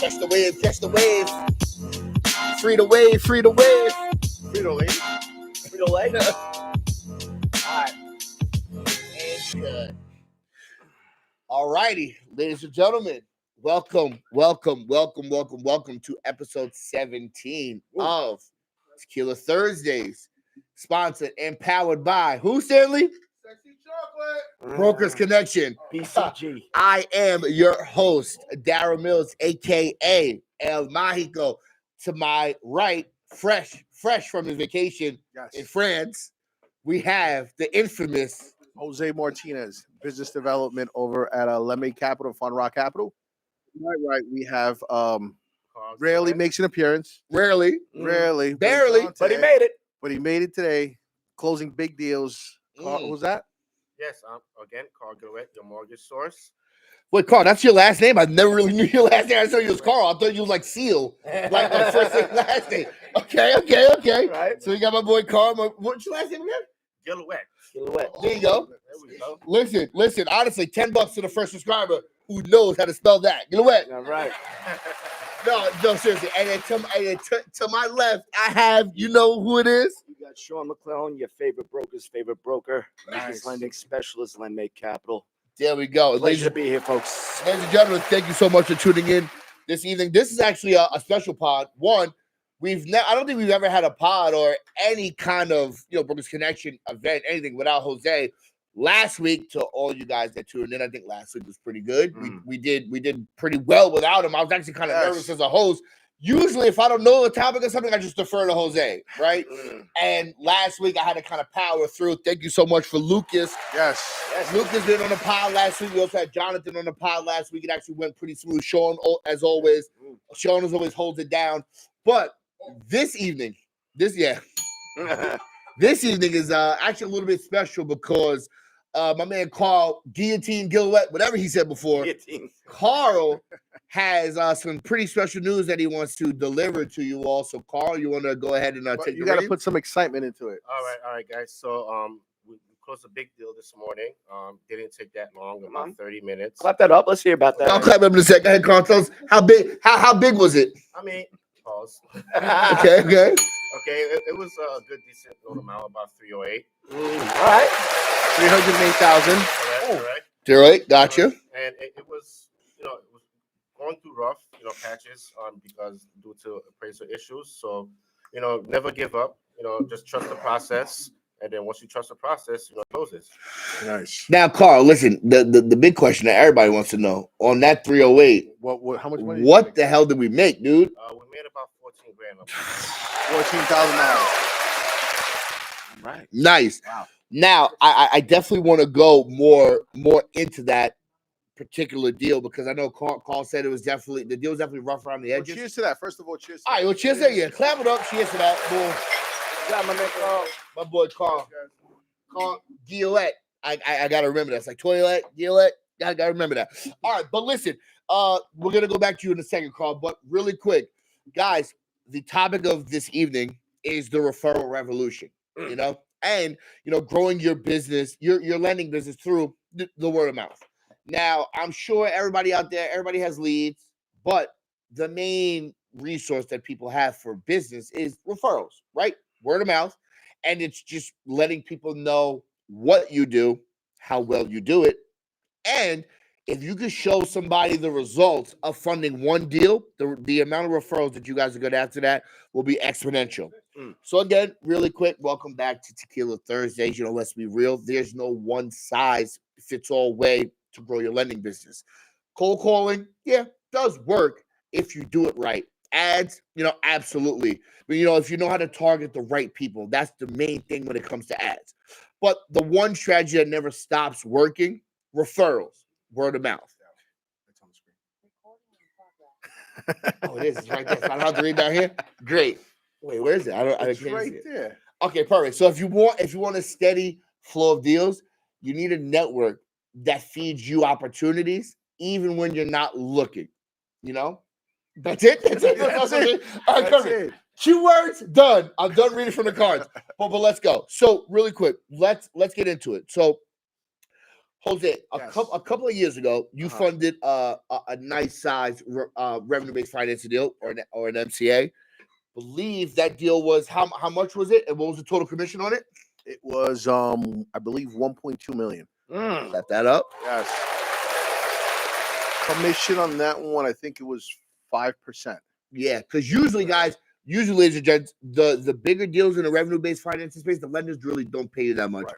Catch the wave, catch the wave. Free the wave, free the wave. Free the wave. Free the wave. All right. And good. All righty, ladies and gentlemen, welcome to episode 17 of Tequila Thursdays, sponsored and powered by who, Stanley? Sexy chocolate. Brokers Connection. BCG. I am your host, Darryl Mills, a.k.a. El Mágico. To my right, fresh from his vacation in France, we have the infamous Jose Martinez, business development over at Lemay Capital, Fun Rock Capital. Right. We have rarely makes an appearance. Rarely, barely, But he made it. But he made it today, closing big deals. Carl, who's that? Yes, again, Carl Gillette, your mortgage source. Wait, Carl, that's your last name? I never really knew your last name. I thought you was Carl. I thought you was like Seal, like the first name, last name. Okay. Right. So we got my boy Carl. What's your last name again? Gillette. There you go. There we go. Listen. Honestly, $10 to the first subscriber who knows how to spell that. Gillette. All right. No, seriously. And then to my left, I have, you know who it is? You got Sean McClellan, your favorite broker's favorite broker. Business lending specialist, Lemay Capital. There we go. Pleasure to be here, folks. Ladies and gentlemen, thank you so much for tuning in this evening. This is actually a special pod. One, I don't think we've ever had a pod or any kind of Brokers Connection event, anything without Jose. Last week, to all you guys that tuned in, I think last week was pretty good. We did pretty well without him. I was actually kind of nervous as a host. Usually, if I don't know the topic or something, I just defer to Jose, right? And last week, I had to kind of power through. Thank you so much for Lucas. Yes. Lucas been on the pod last week. We also had Jonathan on the pod last week. It actually went pretty smooth. Sean, as always, holds it down. But this evening, this evening is actually a little bit special because my man Carl, Guillotine Gillette, whatever he said before, Carl has some pretty special news that he wants to deliver to you all. So, Carl, you want to go ahead and take you got to put some excitement into it. All right, guys. So we closed a big deal this morning. Didn't take that long, about 30 minutes. Clap that up. Let's hear about that. I'll clap up in a second. Go ahead, Carl. Tell us how big was it? I mean, pause. Okay. Okay, it was a good, decent loan amount, about 308. All right. 308,000. Correct. All right, gotcha. And it was, it was going through rough, patches because due to appraisal issues. So, never give up. Just trust the process. And then once you trust the process, close this. Nice. Now, Carl, listen, the big question that everybody wants to know on that 308, what how much money? What the hell did we make, dude? We made about 14 grand. $14,000. Right. Nice. Wow. Now, I definitely want to go more into that particular deal because I know Carl said the deal was definitely rough around the edges. Well, cheers to that. First of all, cheers. All right, well, cheers to that. Yeah, clap it up. Cheers to that. Boom. Yeah, my man Carl. My boy Carl Gillette. I gotta remember that. It's like toilet, Gillette. Gotta remember that. All right, but listen, we're gonna go back to you in a second, Carl. But really quick, guys, the topic of this evening is the referral revolution. And growing your business, your lending business through the word of mouth. Now, I'm sure everybody out there, everybody has leads, but the main resource that people have for business is referrals, right? Word of mouth. And it's just letting people know what you do, how well you do it. And if you could show somebody the results of funding one deal, the amount of referrals that you guys are going to after that will be exponential. So again, really quick, welcome back to Tequila Thursdays. Let's be real. There's no one size fits all way to grow your lending business. Cold calling, does work if you do it right. Ads, absolutely. But, if you know how to target the right people, that's the main thing when it comes to ads. But the one strategy that never stops working, referrals, word of mouth. It's on the screen. Oh, it is. It's right there. So I don't have to read down here. Great. Wait, where is it? I It's can't right see it. there. Okay, perfect. So if you want a steady flow of deals, you need a network that feeds you opportunities, even when you're not looking. That's it. That's it. That's it. All right, perfect. 2 words, done. I'm done reading from the cards. But let's go. So really quick, let's get into it. So Jose, Yes. a couple of years ago, you Uh-huh. funded a nice size revenue-based financing deal or an MCA. Believe that deal was how much was it, and what was the total commission on it? It was I believe 1.2 million. Set that up. Yes. Commission on that one, I think it was 5%. Yeah, because usually, guys, ladies and gents, the bigger deals in the revenue-based financing space, the lenders really don't pay you that much. Right.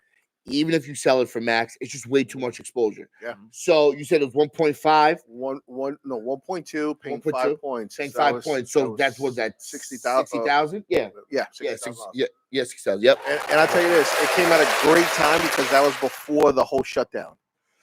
Even if you sell it for max, it's just way too much exposure. Yeah. So you said it was 1.5. 1.2, paying 1.2, 5 points. Paying 5 points. So that's what that 60,000. 60,000. Yeah. Yeah, Yeah. 60,000. Yeah. 60,000. Yep. And I'll tell you this, it came at a great time because that was before the whole shutdown.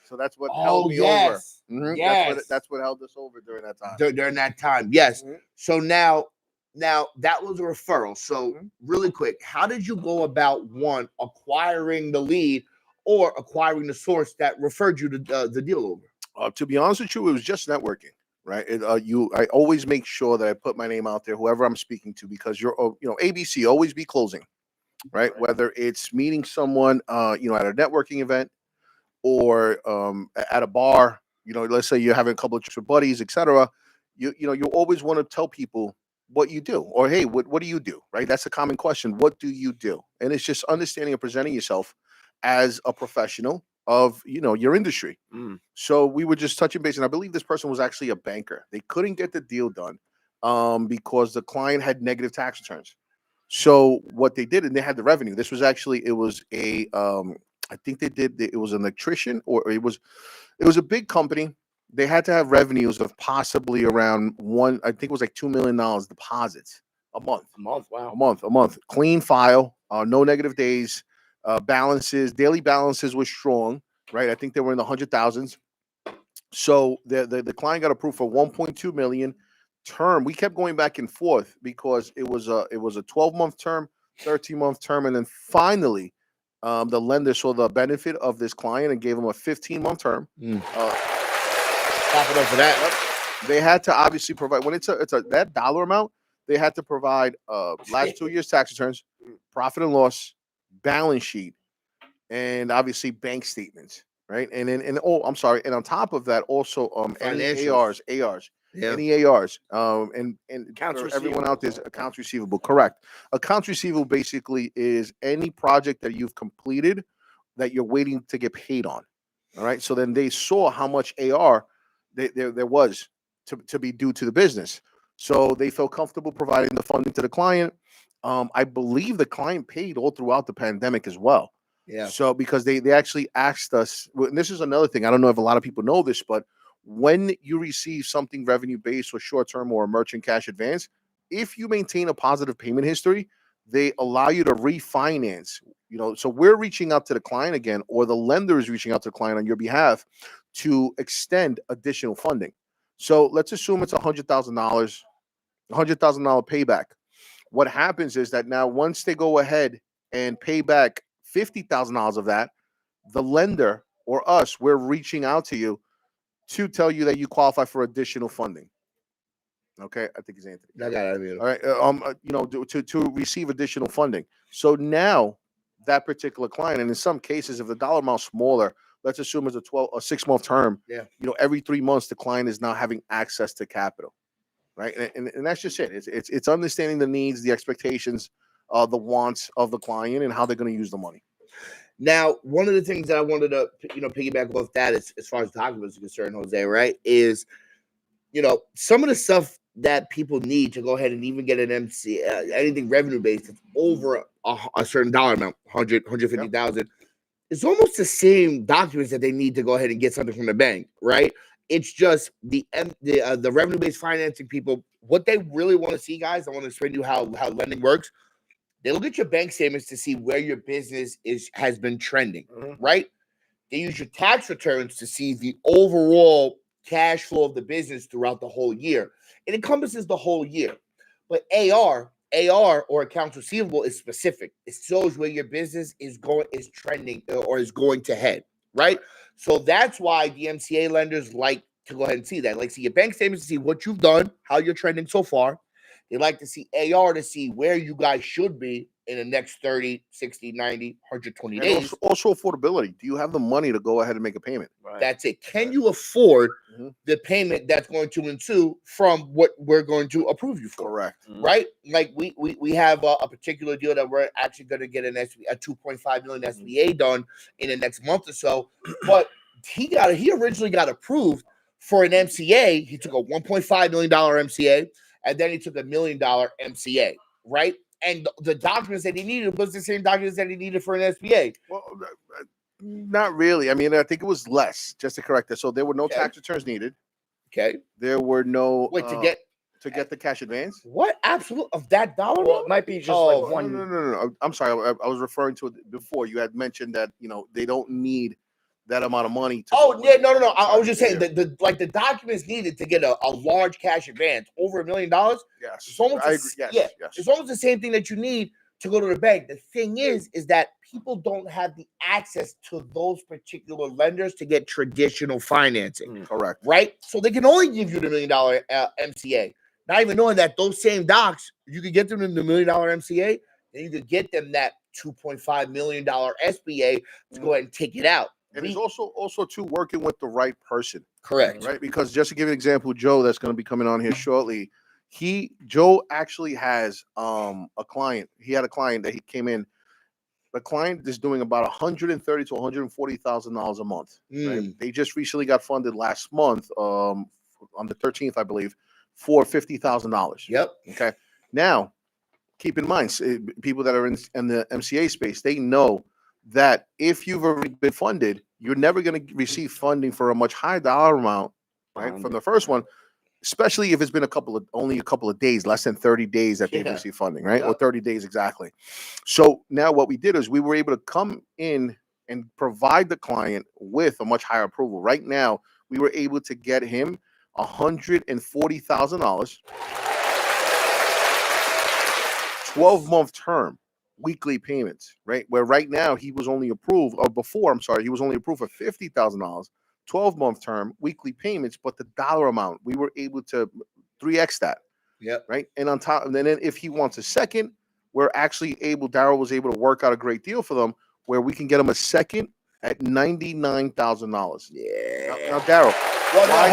So that's what held me over. Mm-hmm. Yes. That's what held us over during that time. During that time, yes. Mm-hmm. So now that was a referral. So really quick, how did you go about one acquiring the lead or acquiring the source that referred you to the deal over? To be honest with you, it was just networking, right? I always make sure that I put my name out there, whoever I'm speaking to, because you're, ABC, always be closing, right? Whether it's meeting someone, at a networking event or at a bar, let's say you're having a couple of drinks with buddies, etc. You always want to tell people what you do, or hey, what do you do, right? That's a common question. What do you do? And it's just understanding and presenting yourself as a professional of your industry. So we were just touching base, and I believe this person was actually a banker. They couldn't get the deal done because the client had negative tax returns. So what they did, and they had the revenue. This was actually, it was a I think it was an electrician, or it was a big company. They had to have revenues of possibly around I think it was like $2 million deposits a month. Wow. A month. Clean file, no negative days, daily balances were strong, right? I think they were in the 100,000s. So the client got approved for 1.2 million term. We kept going back and forth because it was a 12-month term, 13-month term, and then finally the lender saw the benefit of this client and gave him a 15-month term. Top it up for that. They had to obviously provide, when it's that dollar amount, they had to provide last 2 years tax returns, profit and loss, balance sheet, and obviously bank statements, right? And on top of that, also any ARs. Yeah. Any ARs, and Accounts for everyone receivable. out there's accounts receivable. Correct. Accounts receivable basically is any project that you've completed that you're waiting to get paid on. All right. So then they saw how much AR there was to be due to the business. So they felt comfortable providing the funding to the client. I believe the client paid all throughout the pandemic as well. Yeah. So because they actually asked us, and this is another thing, I don't know if a lot of people know this, but when you receive something revenue based or short term or a merchant cash advance, if you maintain a positive payment history, they allow you to refinance. So we're reaching out to the client again, or the lender is reaching out to the client on your behalf to extend additional funding. So let's assume it's $100,000 payback. What happens is that now once they go ahead and pay back $50,000 of that, the lender or us, we're reaching out to you to tell you that you qualify for additional funding. Okay, I think it's Anthony. I got it. All right, to receive additional funding. So now that particular client, and in some cases, if the dollar amount's smaller, let's assume it's a 6-month term. Yeah. Every 3 months, the client is now having access to capital, right? And that's just it. It's understanding the needs, the expectations, the wants of the client, and how they're going to use the money. Now, one of the things that I wanted to, piggyback off that is, as far as documents are concerned, Jose, right, is, some of the stuff that people need to go ahead and even get an MC, anything revenue-based, it's over a certain dollar amount, 150,000. It's almost the same documents that they need to go ahead and get something from the bank, right? It's just the revenue-based financing people, what they really want to see, guys, I want to explain to you how lending works. They look at your bank statements to see where your business has been trending, right? They use your tax returns to see the overall cash flow of the business throughout the whole year. It encompasses the whole year. But AR or accounts receivable is specific. It shows where your business is trending or is going to head, right? So that's why the MCA lenders like to go ahead and see that. Like see your bank statements to see what you've done, how you're trending so far. They like to see AR to see where you guys should be in the next 30, 60, 90, 120 And days. also affordability. Do you have the money to go ahead and make a payment? Right. That's it. Can you afford Mhm. the payment that's going to ensue from what we're going to approve you for? Correct. Right? Like we have a particular deal that we're actually going to get a 2.5 million SBA done in the next month or so. But he originally got approved for an MCA. He took a $1.5 million MCA, and then he took $1 million MCA. Right? And the documents that he needed was the same documents that he needed for an SBA. Well, not really. I mean, I think it was less. Just to correct that. So there were no Okay. tax returns needed. Okay. There were no Wait, to get the cash advance. what? Absolute of that dollar? Well, it might be just Oh, like one. No. I'm sorry. I was referring to it before. You had mentioned that they don't need that amount of money. Oh yeah, no. I was just saying Yeah. that the documents needed to get a large cash advance over $1 million. Yes, It's almost I the agree. Yes, yeah, yes. it's almost the same thing that you need to go to the bank. The thing is that people don't have the access to those particular lenders to get traditional financing, Correct. right? So they can only give you the $1 million MCA. Not even knowing that those same docs, you could get them in the $1 million MCA, and you could get them that $2.5 million SBA to go ahead and take it out. And it's also too working with the right person. Correct. Right? Because just to give you an example, Joe, that's going to be coming on here shortly. Joe actually has a client. He had a client that he came in. The client is doing about $130,000 to $140,000 a month. Right? They just recently got funded last month, on the 13th, I believe, for $50,000. Yep. Okay. Now, keep in mind, people that are in the MCA space, they know that if you've already been funded, you're never going to receive funding for a much higher dollar amount, right? From the first one, especially if it's been only a couple of days, less than 30 days that they've received funding, right? Or 30 days exactly. So now what we did is we were able to come in and provide the client with a much higher approval. Right now, we were able to get him $140,000, 12-month term, weekly payments, right? Where right now he was only approved, or before, I'm sorry, he was only approved for $50,000, 12-month term, weekly payments, but the dollar amount, we were able to 3x that. Yep. Right. And on top, and then if he wants a second, Daryl was able to work out a great deal for them where we can get him a second at $99,000. Yeah. Now Daryl, hold on.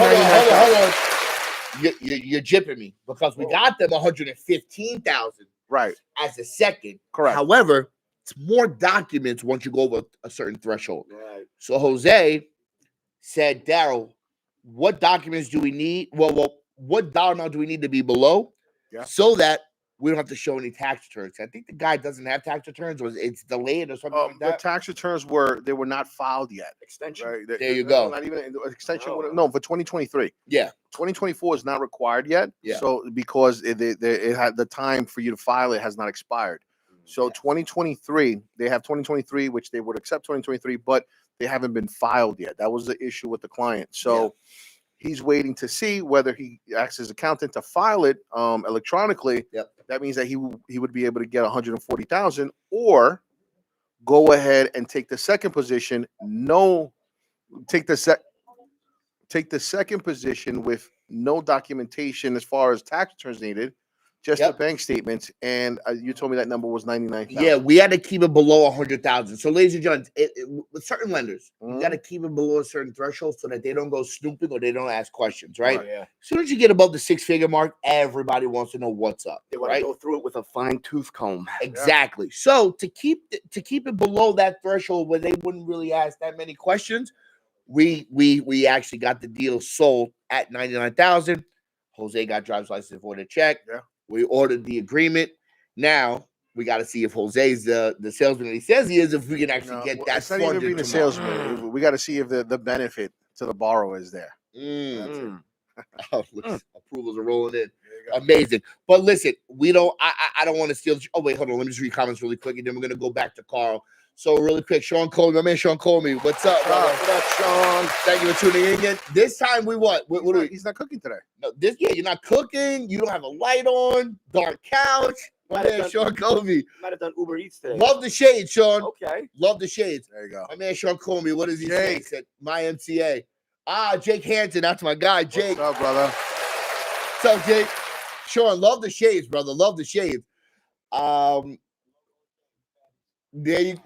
You're jipping me because we got them 115,000 right as a second. Correct. However, it's more documents once you go over a certain threshold. Right. So Jose said, Daryl, what documents do we need? Well, what dollar amount do we need to be below so that we don't have to show any tax returns? I think the guy doesn't have tax returns, or it's delayed or something like that. The tax returns were not filed yet. Extension. Right? There you go. Not even extension. No, for 2023. Yeah. 2024 is not required yet. Yeah. So because it had the time for you to file it has not expired. So 2023, they have 2023, which they would accept 2023, but they haven't been filed yet. That was the issue with the client. So he's waiting to see whether he asks his accountant to file it electronically. Yep. That means that he would be able to get 140,000, or go ahead and take the second position. Take the second position with no documentation as far as tax returns needed, just the bank statements. And you told me that number was 99,000. Yeah, we had to keep it below 100,000. So, ladies and gentlemen, with certain lenders, you got to keep it below a certain threshold so that they don't go snooping or they don't ask questions, right? Yeah. As soon as you get above the 6-figure mark, everybody wants to know what's up. They want to go through it with a fine tooth comb. Exactly. So to keep it below that threshold where they wouldn't really ask that many questions, we actually got the deal sold at 99,000. Jose got driver's license for the check. Yeah. We ordered the agreement. Now we got to see if Jose's the salesman that he says he is, if we can actually get that it's not even funded being a tomorrow. salesman. We got to see if the benefit to the borrower is there. Oh, look, approvals are rolling in. Amazing. But listen, we don't. I don't want to steal. Oh wait, hold on. Let me just read comments really quick, and then we're gonna go back to Carl. So really quick, Sean Coley, my man Sean Coley, what's up, brother? What up, Sean? Thank you for tuning in again. This time we what? He's not cooking today. No, you're not cooking. You don't have a light on. Dark couch. My man Sean Coley. Might have done Uber Eats today. Love the shades, Sean. Okay. Love the shades. There you go. My man Sean Coley, what does he say? He said, my MCA. Jake Hansen, that's my guy, Jake. What's up, brother? What's up, Jake? Sean, love the shades, brother. Love the shades. There you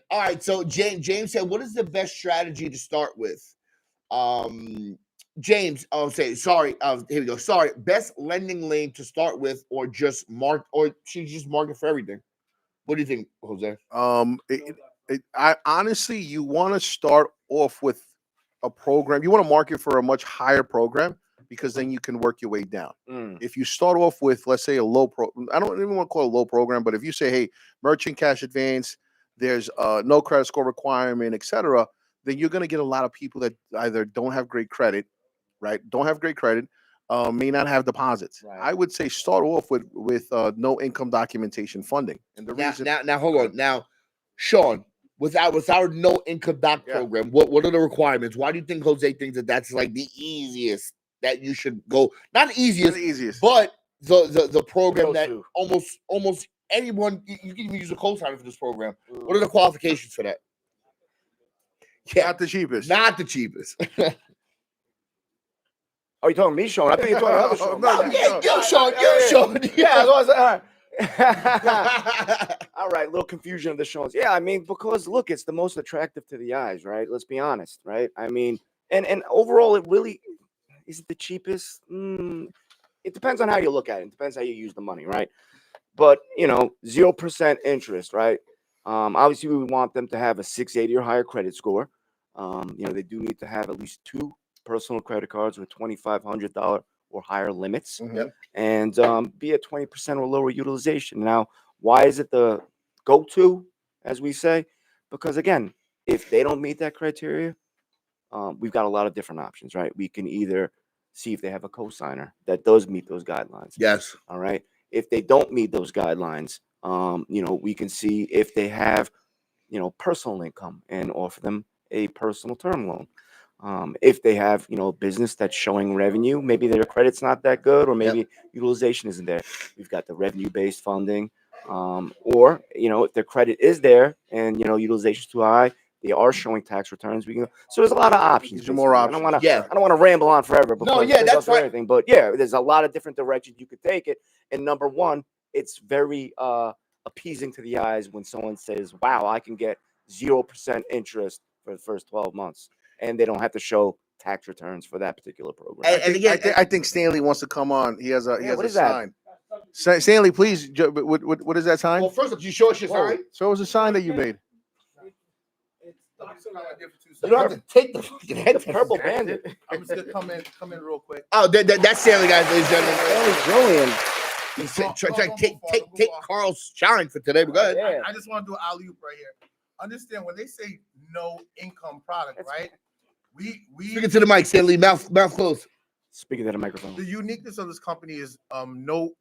All right. So James said, what is the best strategy to start with? James, sorry. Here we go. Sorry. Best lending lane to start with, or just should just market for everything? What do you think, Jose? I honestly, you want to start off with a program. You want to market for a much higher program because then you can work your way down. If you start off with, let's say, a low pro, I don't even want to call it a low program, but if you say, hey, merchant cash advance, there's no credit score requirement, etc., then you're going to get a lot of people that either don't have great credit, right? Don't have great credit, may not have deposits. Right. I would say start off with no income documentation funding. And the reason now hold on. Now, Sean, with our no income doc program, what are the requirements? Why do you think Jose thinks that that's like the easiest that you should go? Not the easiest, but the program that almost anyone, you can even use a cosigner for this program. What are the qualifications for that? Yeah, not the cheapest. Not the cheapest. Oh, you talking me, Sean? I think you're talking other Sean. You, Sean. Yeah, all right. All right, little confusion of the Seans. Yeah, I mean, because look, it's the most attractive to the eyes, right? Let's be honest, right? I mean, and overall, it really is it the cheapest. It depends on how you look at it. It depends how you use the money, right? But 0% interest, right? Obviously, we want them to have a 680 or higher credit score. They do need to have at least 2 personal credit cards with $2,500 or higher limits, and be at 20% or lower utilization. Now, why is it the go-to, as we say? Because again, if they don't meet that criteria, we've got a lot of different options, right? We can either see if they have a cosigner that does meet those guidelines. Yes. All right. If they don't meet those guidelines, we can see if they have, personal income and offer them a personal term loan. If they have, a business that's showing revenue, maybe their credit's not that good, or maybe utilization isn't there. We've got the revenue-based funding, or if their credit is there and utilization's too high, they are showing tax returns. So there's a lot of options. There's more options. I don't want to ramble on forever. Because that's right. Everything, but there's a lot of different directions you could take it. And number one, it's very appeasing to the eyes when someone says, "Wow, I can get 0% interest for the first 12 months." And they don't have to show tax returns for that particular program. I think Stanley wants to come on. He has a sign. That? Stanley, please. What is that sign? Well, first, you show us your sign. So it was a sign that you made. You don't have to take the fucking head. The purple bandit. I'm just gonna come in real quick. Oh, that's Stanley, guys, ladies and gentlemen. Julian. Try to take Carl's shine for today. But go ahead. I just want to do an alley-oop right here. Understand when they say no income product, right? We Speaking to the mic, Stanley, mouth closed. Speaking to the microphone. The uniqueness of this company is no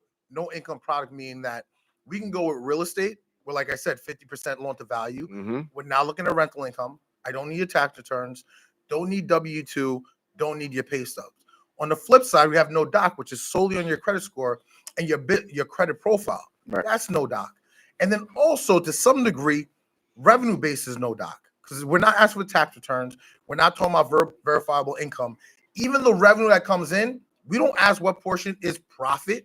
income product, meaning that we can go with real estate. Where, like I said, 50% loan to value. We're now looking at rental income. I don't need your tax returns. Don't need W-2. Don't need your pay stubs. On the flip side, we have no doc, which is solely on your credit score and your credit profile. Right. That's no doc. And then also, to some degree, revenue based is no doc, because we're not asking for tax returns. We're not talking about verifiable income. Even the revenue that comes in, we don't ask what portion is profit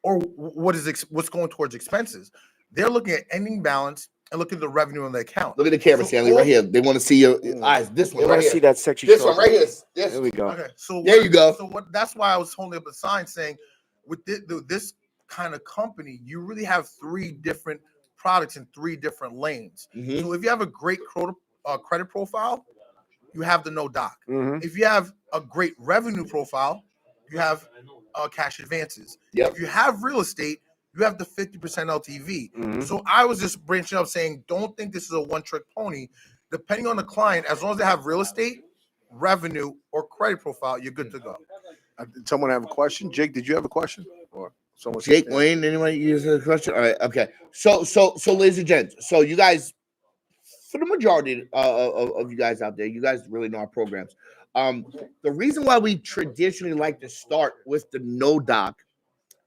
or what's going towards expenses. They're looking at ending balance and look at the revenue on the account. Look at the camera, Stanley, right here. They want to see your eyes. This one, They right want to here. see that sexy. This one, right here. Yes. There we go. Okay, so there you go. So that's why I was holding up a sign saying, with this kind of company, you really have 3 different products in 3 different lanes. So if you have a great credit profile, you have the no doc. If you have a great revenue profile, you have cash advances. If you have real estate, you have the 50% LTV. So I was just branching up saying, don't think this is a one-trick pony. Depending on the client, as long as they have real estate, revenue, or credit profile, you're good to go. Someone have a question? Jake, did you have a question? Or someone? Jake, Wayne, anybody use a question? All right, okay. So, ladies and gents, so you guys, for the majority of you guys out there, you guys really know our programs. The reason why we traditionally like to start with the no doc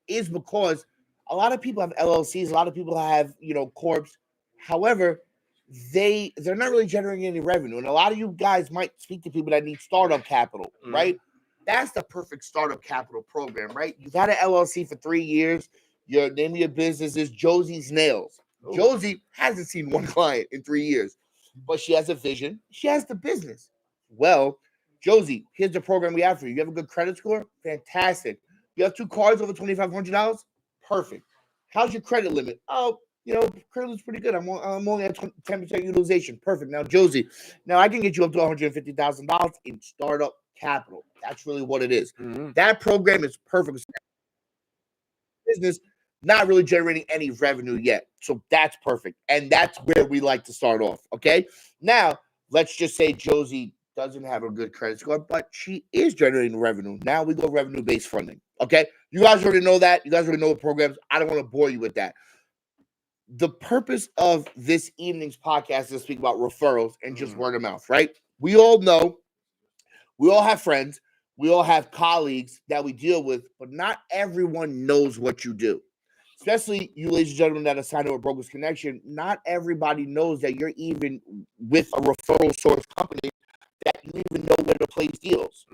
is because a lot of people have LLCs, a lot of people have, corps. However, they're not really generating any revenue. And a lot of you guys might speak to people that need startup capital, right? That's the perfect startup capital program, right? You got an LLC for 3 years. Your name of your business is Josie's Nails. Ooh. Josie hasn't seen one client in 3 years, but she has a vision. She has the business. Well, Josie, here's the program we have for you. You have a good credit score? Fantastic. You have 2 cards over $2,500? Perfect. How's your credit limit? Oh, credit limit's pretty good. I'm only at 10% utilization. Perfect. Now, Josie, now I can get you up to $150,000 in startup capital. That's really what it is. Mhm. That program is perfect. Business not really generating any revenue yet. So that's perfect. And that's where we like to start off. Okay. Now, let's just say Josie doesn't have a good credit score, but she is generating revenue. Now we go revenue based funding. Okay. You guys already know that. You guys already know the programs. I don't want to bore you with that. The purpose of this evening's podcast is to speak about referrals and just word of mouth, right? We all know, we all have friends, we all have colleagues that we deal with, but not everyone knows what you do. Especially you, ladies and gentlemen, that are signed up with Brokers Connection. Not everybody knows that you're even with a referral source company, that you even know where to place deals.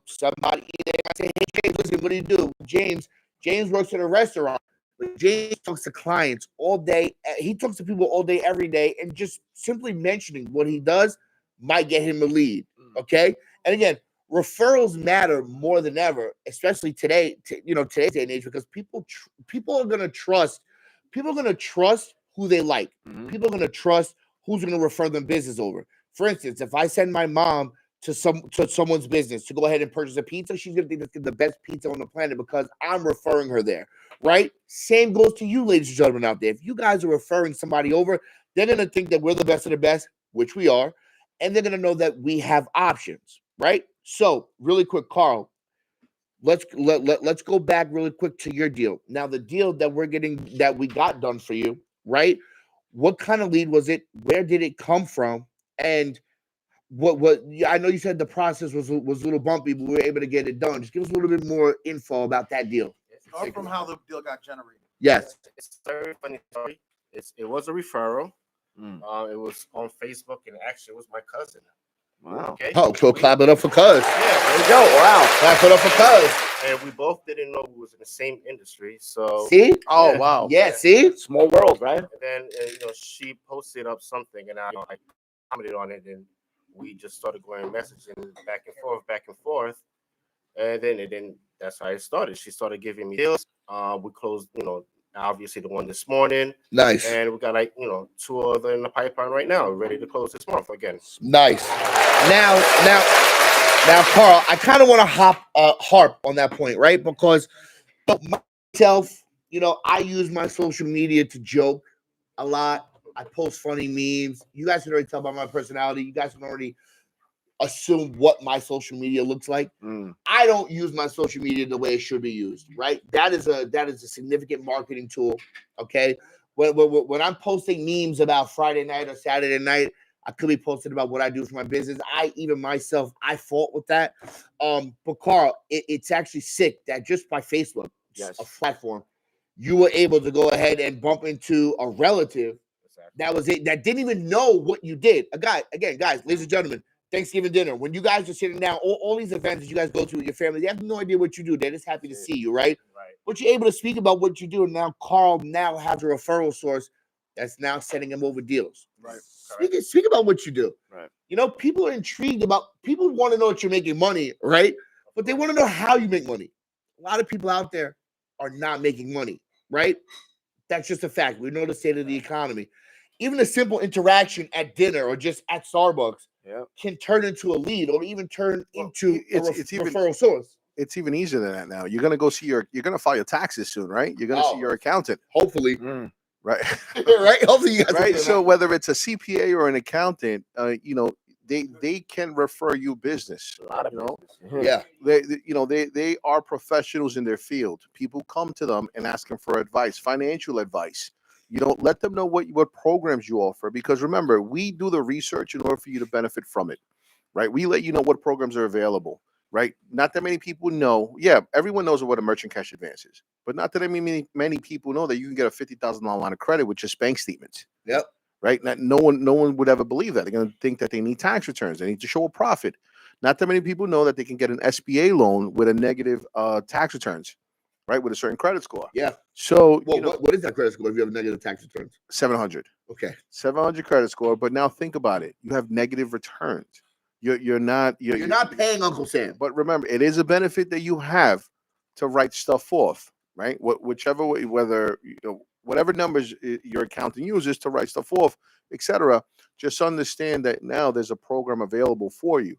Somebody they might say, "Hey James, listen, what do you do?" James works at a restaurant. James talks to clients all day. He talks to people all day, every day, and just simply mentioning what he does might get him a lead. Okay, and again, referrals matter more than ever, especially today. Today's day and age, because people are gonna trust. People are gonna trust who they like. People are gonna trust who's gonna refer them business over. For instance, if I send my mom to someone's business to go ahead and purchase a pizza, she's gonna think that's the best pizza on the planet because I'm referring her there. Right? Same goes to you, ladies and gentlemen, out there. If you guys are referring somebody over, they're going to think that we're the best of the best, which we are, and they're going to know that we have options, right? So, really quick, Carl, let's go back really quick to your deal. Now, the deal that we got done for you, right? What kind of lead was it? Where did it come from? And what I know you said the process was a little bumpy, but we were able to get it done. Just give us a little bit more info about that deal. Start from how the deal got generated. Yes. It's a very funny story. It was a referral. Mm. It was on Facebook, and actually, it was my cousin. Wow. Okay. Oh, so clap it up for Cuz. Yeah, There you go. Wow. Clap it up for Cuz. and we both didn't know we was in the same industry. So See? Oh, Yeah. wow. Yeah, see? Small world, right? And then she posted up something, and I commented on it, and we just started going messaging back and forth, and then that's how it started. She started giving me deals. We closed, obviously the one this morning, Nice. and we got 2 other in the pipeline right now, ready to close this month again. Nice. Now, Carl, I kind of want to harp on that point, right? Because myself, I use my social media to joke a lot. I post funny memes. You guys can already tell by my personality. You guys can already assume what my social media looks like. I don't use my social media the way it should be used, right? That is a significant marketing tool. Okay. When I'm posting memes about Friday night or Saturday night, I could be posting about what I do for my business. I fought with that. But Carl, it's actually sick that just by Facebook, Yes. a platform, you were able to go ahead and bump into a relative that didn't even know what you did. Guys, ladies and gentlemen, Thanksgiving dinner, when you guys are sitting down, all these events that you guys go to with your family, they have no idea what you do. They're just happy to see you, right? Right. But you're able to speak about what you do. And now Carl now has a referral source that's now sending him over deals. Right. Speak about what you do. Right. People are intrigued people want to know that you're making money, right? But they want to know how you make money. A lot of people out there are not making money, right? That's just a fact. We know the state of the economy. Even a simple interaction at dinner or just at Starbucks can turn into a lead or even turn into a referral source. It's even easier than that now. You're gonna go see you're gonna file your taxes soon, right? You're gonna see your accountant. Hopefully. Right. Right. Hopefully you guys right. So whether it's a CPA or an accountant, they can refer you business. A lot of Yeah. They are professionals in their field. People come to them and ask them for advice, financial advice. Let them know what programs you offer, because remember, we do the research in order for you to benefit from it, right? We let you know what programs are available, right? Not that many people know. Yeah, everyone knows what a merchant cash advance is, but not that many people know that you can get a $50,000 line of credit with just bank statements. Yep. Right? No one would ever believe that. They're going to think that they need tax returns. They need to show a profit. Not that many people know that they can get an SBA loan with a negative tax returns. right, with a certain credit score. Yeah. So Well, what is that credit score if you have negative tax returns? 700. Okay. 700 credit score. But now think about it. You have negative returns. You're not paying Uncle Sam. But remember, it is a benefit that you have to write stuff off, right? Whichever way, whether whatever numbers your accountant uses to write stuff off, etc. Just understand that now there's a program available for you.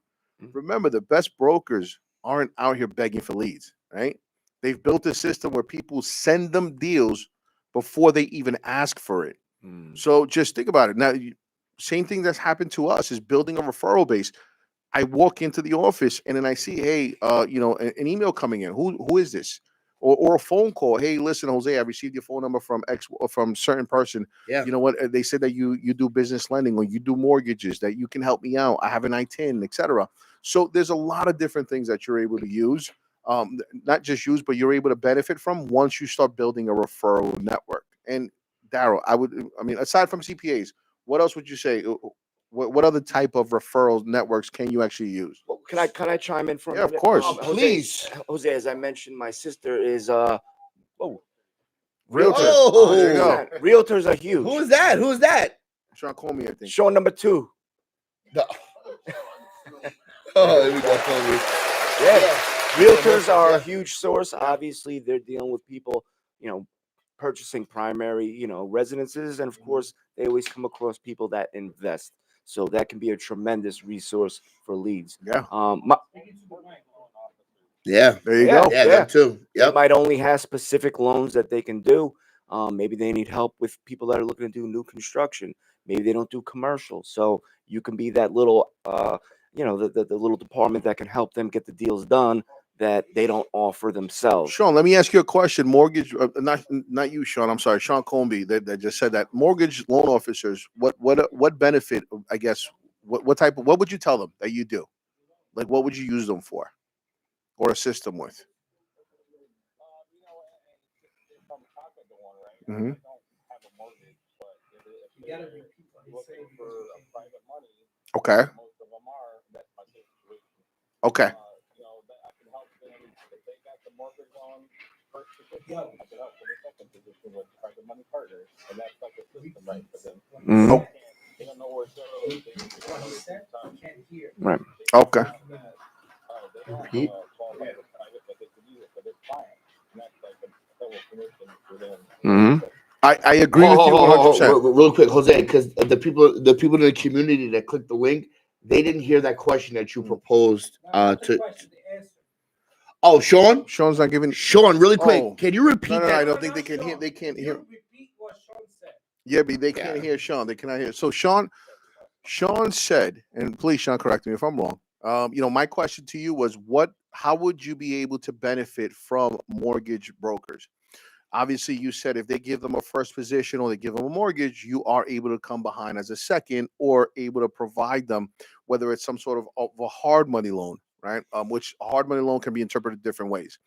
Remember, the best brokers aren't out here begging for leads, right? They've built a system where people send them deals before they even ask for it. So just think about it. Now, same thing that's happened to us is building a referral base. I walk into the office and then I see, hey, an email coming in. Who is this? Or a phone call. Hey, listen, Jose, I received your phone number from X or from certain person. Yeah. You know what? They said that you do business lending or you do mortgages, that you can help me out. I have an ITIN, etc. So there's a lot of different things that you're able to use. Not just use, but you're able to benefit from once you start building a referral network. And Daryl, aside from CPAs, what else would you say? What other type of referral networks can you actually use? Well, can I chime in for a Yeah, of minute? course. Jose, as I mentioned, my sister is Realtor. Oh, there you go. Realtors are huge. Who is that? Who is that? Sean, call me, I think. Show number 2. Oh, there we go, Tony. Yeah. Realtors are a huge source. Obviously, they're dealing with people, purchasing primary, residences. And of course, they always come across people that invest. So that can be a tremendous resource for leads. Yeah. Yeah. There you go. Yeah, that too. They Yep. might only have specific loans that they can do. Maybe they need help with people that are looking to do new construction. Maybe they don't do commercial. So you can be that little, the little department that can help them get the deals done that they don't offer themselves. Sean, let me ask you a question. Mortgage, not you, Sean. I'm sorry, Sean Colby. That just said that mortgage loan officers. What benefit? I guess what would you tell them that you do? Like, what would you use them for, or assist them with? Mm-hmm. Okay. Okay. Mhm. Right. Okay. Mhm. I agree with you 100%. Real quick, Jose, because the people in the community that clicked the link, they didn't hear that question that you proposed to. Oh, Sean? Sean's not giving. Sean, really quick, Oh. can you repeat No, that? I don't think they can hear. They can't hear. Yeah, but they can't hear Sean. They cannot hear. So Sean said, and please, Sean, correct me if I'm wrong. My question to you was, how would you be able to benefit from mortgage brokers? Obviously, you said if they give them a first position or they give them a mortgage, you are able to come behind as a second or able to provide them, whether it's some sort of a hard money loan, right? Which a hard money loan can be interpreted different ways.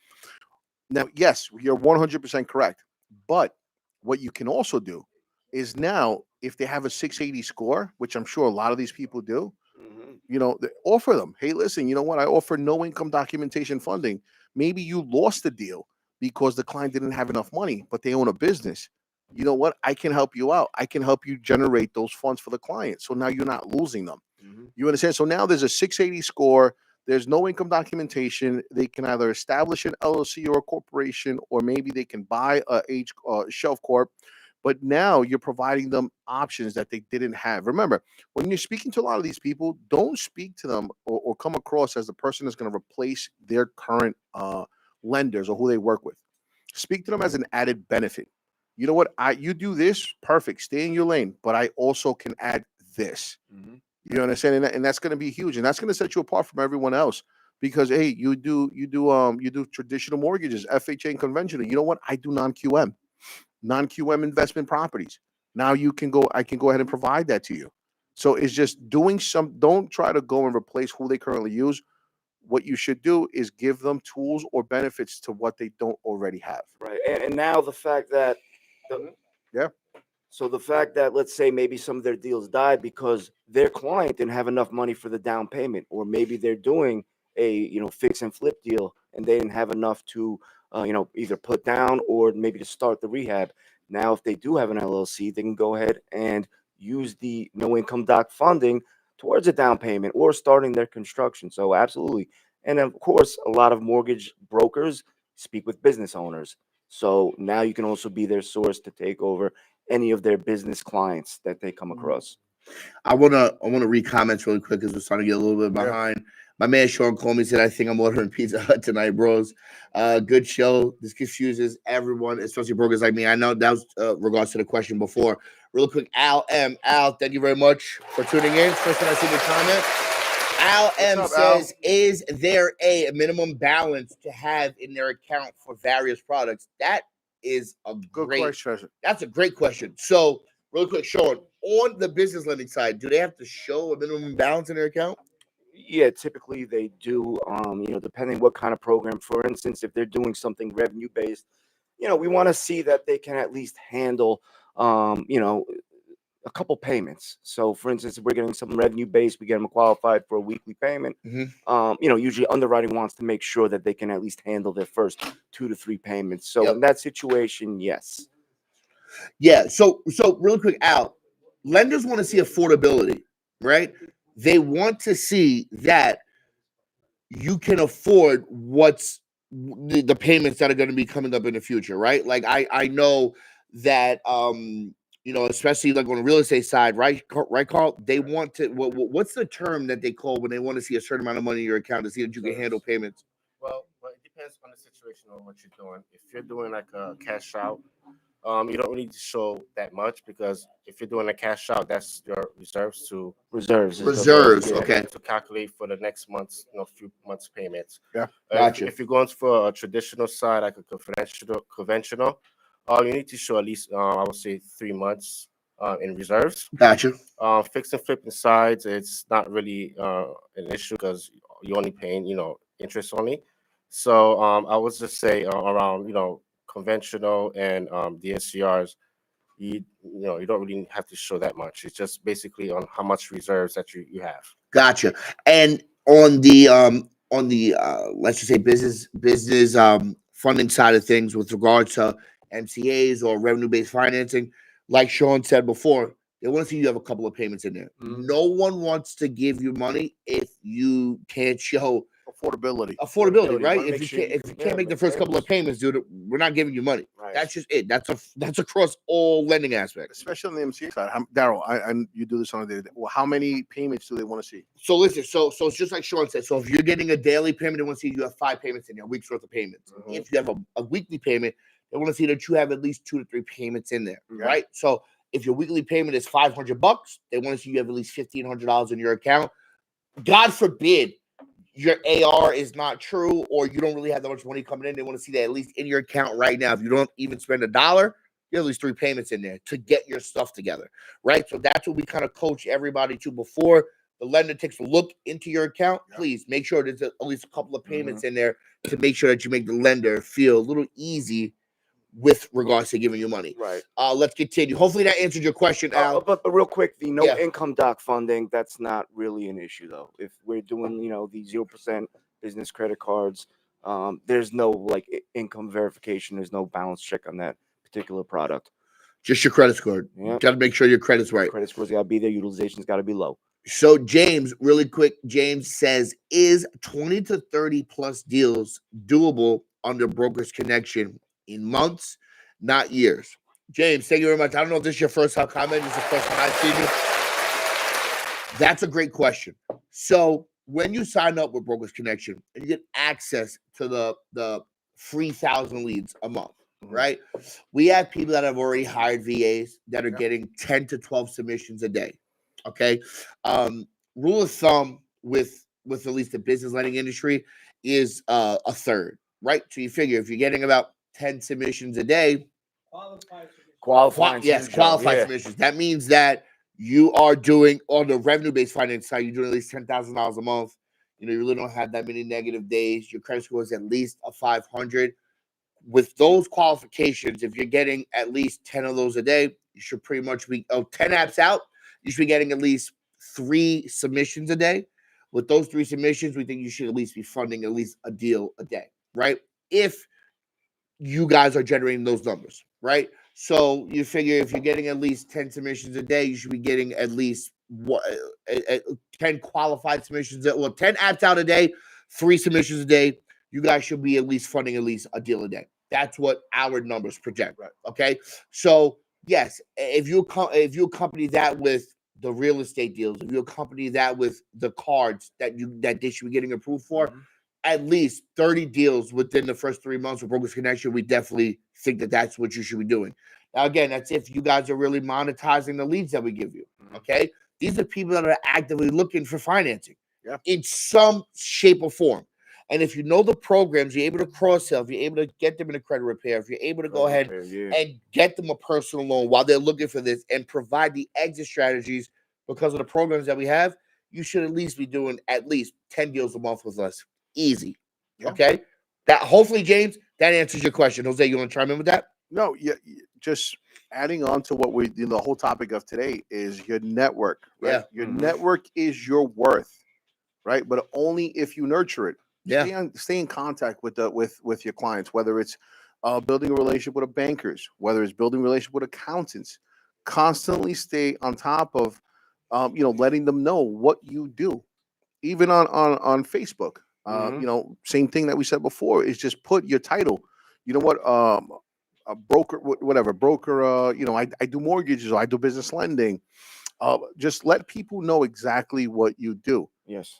Now, yes, you're 100% correct. But what you can also do is now, if they have a 680 score, which I'm sure a lot of these people do, offer them, hey, listen, you know what? I offer no income documentation funding. Maybe you lost the deal because the client didn't have enough money, but they own a business. You know what? I can help you out. I can help you generate those funds for the client. So now you're not losing them. You understand? So now there's a 680 score. There's no income documentation. They can either establish an LLC or a corporation, or maybe they can buy a shelf corp. But now you're providing them options that they didn't have. Remember, when you're speaking to a lot of these people, don't speak to them or come across as the person that's going to replace their current lenders or who they work with. Speak to them as an added benefit. You know what? You do this, perfect. Stay in your lane, but I also can add this. You understand? And that's going to be huge, and that's going to set you apart from everyone else. Because hey, you do traditional mortgages, FHA and conventional. You know what? I do non-QM investment properties. Now I can go ahead and provide that to you. So it's just don't try to go and replace who they currently use. What you should do is give them tools or benefits to what they don't already have. Right. And now the fact that So the fact that, let's say, maybe some of their deals died because their client didn't have enough money for the down payment, or maybe they're doing a fix and flip deal and they didn't have enough to either put down or maybe to start the rehab. Now, if they do have an LLC, they can go ahead and use the no income doc funding towards a down payment or starting their construction. So absolutely. And of course, a lot of mortgage brokers speak with business owners. So now you can also be their source to take over any of their business clients that they come across. I wanna read comments really quick because we're starting to get a little bit Yeah. behind. My man Sean called me and said, I think I'm ordering Pizza Hut tonight, bros. Good show. This confuses everyone, especially brokers like me. I know that was regards to the question before. Real quick, Al M. Al, thank you very much for tuning in. First time I see the comment. Al M up, Al? says, is there a minimum balance to have in their account for various products? That is a Good great question. That's a great question. So, real quick, Sean, on the business lending side, do they have to show a minimum balance in their account? Yeah, typically they do. Depending what kind of program. For instance, if they're doing something revenue based, we want to see that they can at least handle, a couple payments. So, for instance, if we're getting something revenue based, we get them qualified for a weekly payment. Usually underwriting wants to make sure that they can at least handle their first 2 to 3 payments. So, Yep. in that situation, yes. Yeah. So real quick, Al, lenders want to see affordability, right? They want to see that you can afford what's the payments that are going to be coming up in the future, right? Like I know that especially like on the real estate side, right, Carl, they want to what's the term that they call when they want to see a certain amount of money in your account to see that you can handle payments? Well, it depends on the situation on what you're doing. If you're doing like a cash out, you don't need to show that much because if you're doing a cash out, that's your reserves to Reserves. is the Reserves, word, yeah. okay. to calculate for the next month's few months payments. Yeah. Gotcha. If you're going for a traditional side like a conventional, you need to show at least I would say 3 months in reserves. Gotcha. Fix and flipping sides, it's not really an issue because you're only paying interest only. So I would just say around conventional and DSCRs, you don't really have to show that much. It's just basically on how much reserves that you have. Gotcha. And on the let's just say business funding side of things with regards to MCAs or revenue based financing, like Sean said before, they want to see you have a couple of payments in there. Mhm. No one wants to give you money if you can't show Affordability. affordability, You right? wanna If make you sure can't you if can- you can't yeah, make the make first couple of payments. payments, dude, we're not giving you money. Right. That's just it. That's across all lending aspects. Especially on the MCA side. Daryl, I you do this on a daily. Well, how many payments do they want to see? So listen, so it's just like Sean said. So if you're getting a daily payment, they want to see you have 5 payments in there, a week's worth of payments. Mhm. If you have a weekly payment, they want to see that you have at least 2 to 3 payments in there, Yeah. right? So if your weekly payment is $500, they want to see you have at least $1,500 in your account. God forbid your AR is not true or you don't really have that much money coming in. They want to see that at least in your account right now. If you don't even spend $1, you have at least 3 payments in there to get your stuff together, right? So that's what we kind of coach everybody to before the lender takes a look into your account. Yeah. Please make sure there's at least a couple of payments in there to make sure that you make the lender feel a little easy with regards to giving you money. Right. Let's continue. Hopefully that answered your question, Al. But real quick, the no Yeah. income doc funding, that's not really an issue though. If we're doing, the 0% business credit cards, there's no like income verification. There's no balance check on that particular product. Just your credit score. Yeah. Got to make sure your credit's right. Credit scores got to be there. Utilization's got to be low. So James, really quick, James says, is 20 to 30 plus deals doable under Brokers Connection in months, not years? James, thank you very much. I don't know if this is your first time commenting. This is the first time I've seen you. That's a great question. So when you sign up with Brokers Connection and you get access to the free 1,000 leads a month, right? We have people that have already hired VAs that are getting 10 to 12 submissions a day. Okay. Rule of thumb with at least the business lending industry is a third, right? So you figure if you're getting about 10 submissions a day, qualified submissions. That means that you are doing on the revenue-based finance side, you're doing at least $10,000 a month. You really don't have that many negative days. Your credit score is at least a 500. With those qualifications, if you're getting at least 10 of those a day, you should pretty much be 10 apps out. You should be getting at least 3 submissions a day. With those 3 submissions, we think you should at least be funding at least a deal a day, right? If you guys are generating those numbers, right? So you figure if you're getting at least 10 submissions a day, you should be getting at least 10 qualified submissions, well, 10 apps out a day, 3 submissions a day. You guys should be at least funding at least a deal a day. That's what our numbers project. Right. Okay. So yes, if you accompany that with the real estate deals, if you accompany that with the cards that they should be getting approved for, at least 30 deals within the first 3 months with Brokers Connection, we definitely think that that's what you should be doing. Now, again, that's if you guys are really monetizing the leads that we give you. Okay. These are people that are actively looking for financing in some shape or form. And if you know the programs, you're able to cross-sell, if you're able to get them in a credit repair, if you're able to go ahead and get them a personal loan while they're looking for this and provide the exit strategies because of the programs that we have, you should at least be doing at least 10 deals a month with us. Easy. Okay. That hopefully, James, that answers your question. Jose, you want to chime in with that? No, just adding on to what the whole topic of today is your network, right? Your network is your worth, right? But only if you nurture it. Stay in contact with your clients, whether it's building a relationship with bankers, whether it's building a relationship with accountants. Constantly stay on top of, letting them know what you do, even on Facebook. Same thing that we said before is just put your title. You know what? A broker, whatever broker. I do mortgages, or I do business lending. Just let people know exactly what you do. Yes.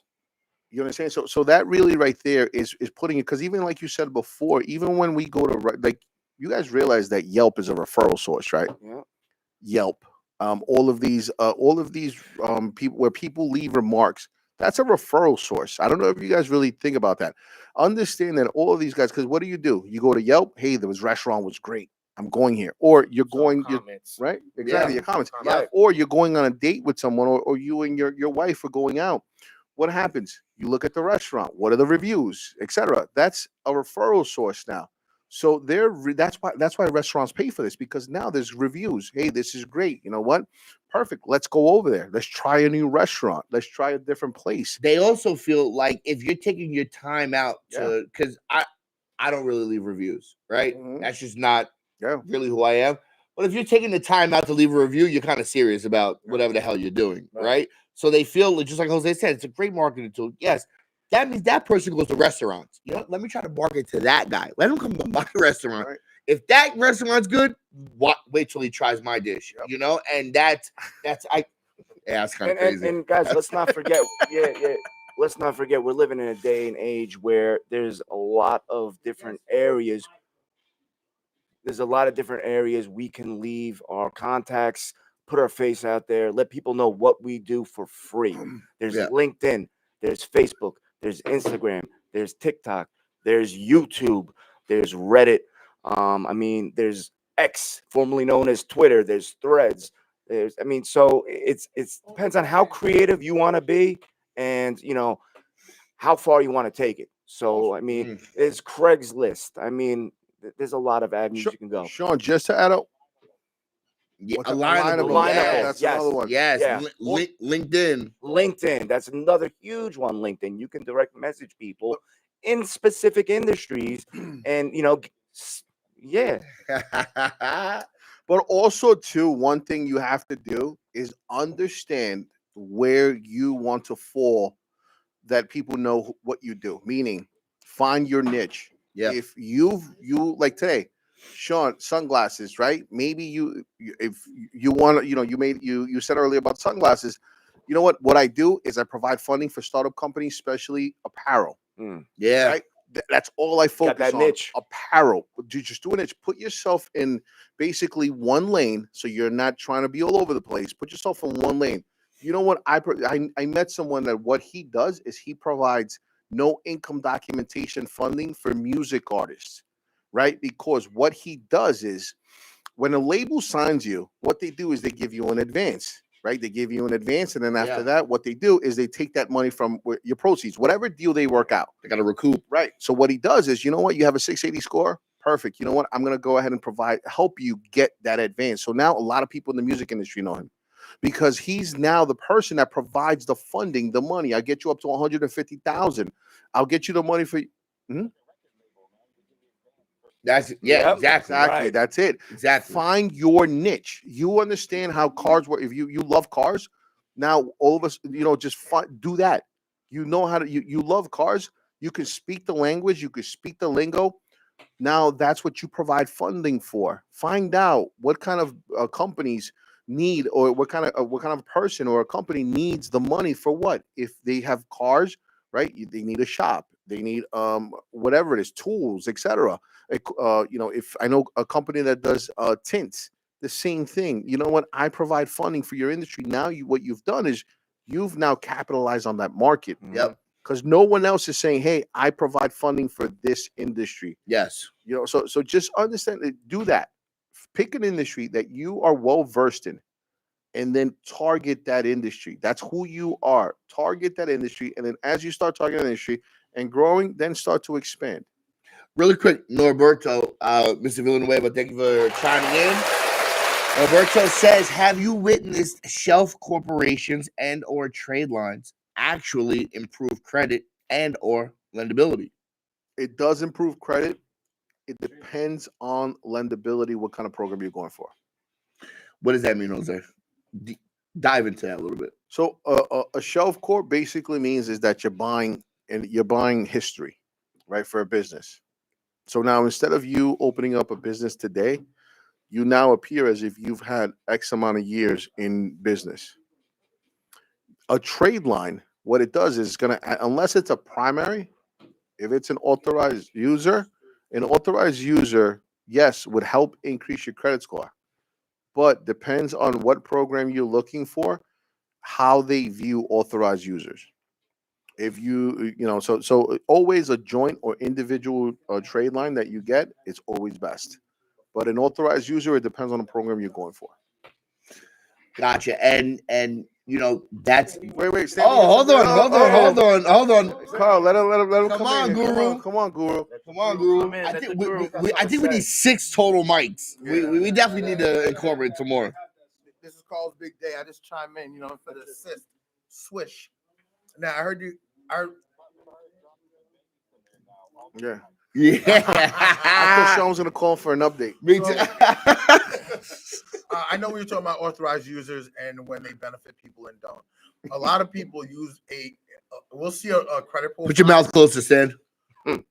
You understand? So that really right there is putting it, because even like you said before, even when we go to, like, you guys realize that Yelp is a referral source, right? Yeah. Yelp, all of these people where people leave remarks, that's a referral source. I don't know if you guys really think about that. Understand that all of these guys, because what do? You go to Yelp. Hey, the restaurant was great, I'm going here. Or you're going, right? Exactly, your comments. Right. Or you're going on a date with someone, or you and your wife are going out. What happens? You look at the restaurant. What are the reviews, etc.? That's a referral source now. So that's why restaurants pay for this, because now there's reviews. Hey, this is great. You know what? Perfect. Let's go over there. Let's try a new restaurant. Let's try a different place. They also feel like if you're taking your time out to, because I don't really leave reviews, right? That's just not really who I am. But if you're taking the time out to leave a review, you're kind of serious about whatever the hell you're doing, right? So they feel, just like Jose said, it's a great marketing tool. Yes, that means that person goes to restaurants. You know, let me try to market to that guy. Let him come to my restaurant. Right. If that restaurant's good, wait till he tries my dish. You know, and that's that's kind of crazy. And guys, let's not forget. Let's not forget, we're living in a day and age where there's a lot of different areas. There's a lot of different areas we can leave our contacts, put our face out there, let people know what we do for free. There's LinkedIn, there's Facebook, there's Instagram, there's TikTok, there's YouTube, there's Reddit. There's X, formerly known as Twitter. There's Threads. So it depends on how creative you want to be, and how far you want to take it. So there's Craigslist. There's a lot of avenues you can go. Sean, just to add up. Alignable. That's another one. Yes. LinkedIn. LinkedIn. That's another huge one. LinkedIn. You can direct message people in specific industries, and But also, too, one thing you have to do is understand where you want to fall, that people know what you do. Meaning, find your niche. Yeah. If you like today, Sean, sunglasses, right? Maybe if you want to, you said earlier about sunglasses. You know what? What I do is I provide funding for startup companies, especially apparel. Yeah. Right? That's all I focus that on. niche. Apparel. Just do a niche. Put yourself in basically one lane, so you're not trying to be all over the place. Put yourself in one lane. You know what? I met someone that what he does is he provides no income documentation funding for music artists, right? Because what he does is, when a label signs you, what they do is they give you an advance, right? They give you an advance, and then after that, what they do is they take that money from your proceeds, whatever deal they work out. They got to recoup. Right. So what he does is, you know what? You have a 680 score. Perfect. You know what? I'm going to go ahead and help you get that advance. So now a lot of people in the music industry know him, because he's now the person that provides the funding, the money. I'll get you up to 150,000. I'll get you the money for. That's Yep. exactly. Exactly. Right. That's it. Exactly. Find your niche. You understand how cars work. If you love cars, now all of us, just do that. You know how to. You love cars. You can speak the language. You can speak the lingo. Now that's what you provide funding for. Find out what kind of companies need, or what kind of person or a company needs the money for what. If they have cars, right? They need a shop. They need whatever it is, tools, etc. If I know a company that does tints, the same thing. You know what? I provide funding for your industry. Now what you've done is you've now capitalized on that market. Yep. Because no one else is saying, "Hey, I provide funding for this industry." Yes. So just understand that. Do that. Pick an industry that you are well versed in, and then target that industry. That's who you are. Target that industry, and then as you start targeting the industry and growing, then start to expand. Really quick, Norberto, Mr. Villanueva, thank you for chiming in. Norberto says, have you witnessed shelf corporations and or trade lines actually improve credit and or lendability? It does improve credit. It depends on lendability, what kind of program you're going for. What does that mean, Jose? Dive into that a little bit. So a shelf corp basically means is that you're buying history, right, for a business. So now instead of you opening up a business today, you now appear as if you've had X amount of years in business. A trade line, what it does is going to, unless it's a primary, if it's an authorized user, yes, would help increase your credit score, but depends on what program you're looking for, how they view authorized users. If so always a joint or individual trade line that you get, it's always best. But an authorized user, it depends on the program you're going for. Gotcha. And that's Wait, Stanley, oh, hold on. Carl, let him Come come on, in. Guru. Come on, Guru. Come on, Guru. Man, I let think the we, guru- we, that's we what I I think we need said. 6 total mics. We definitely need to incorporate some more. This is Carl's big day. I just chime in, for the assist. Swish. Now I heard you. Yeah. I thought Yeah. Sean was gonna call for an update. Me too. I know we were talking about authorized users and when they benefit people and don't. A lot of people use we'll see a credit profile. Put your mouth closer, Stan. We'll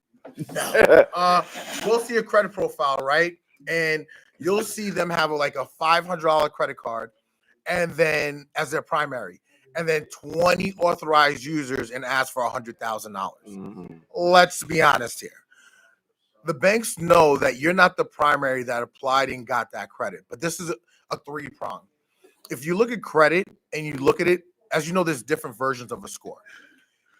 see a credit profile, right? And you'll see them have like a $500 credit card, and then as their primary, and then 20 authorized users and ask for $100,000. Let's be honest here. The banks know that you're not the primary that applied and got that credit, but this is a 3-prong. If you look at credit and you look at it, as you know, there's different versions of a score.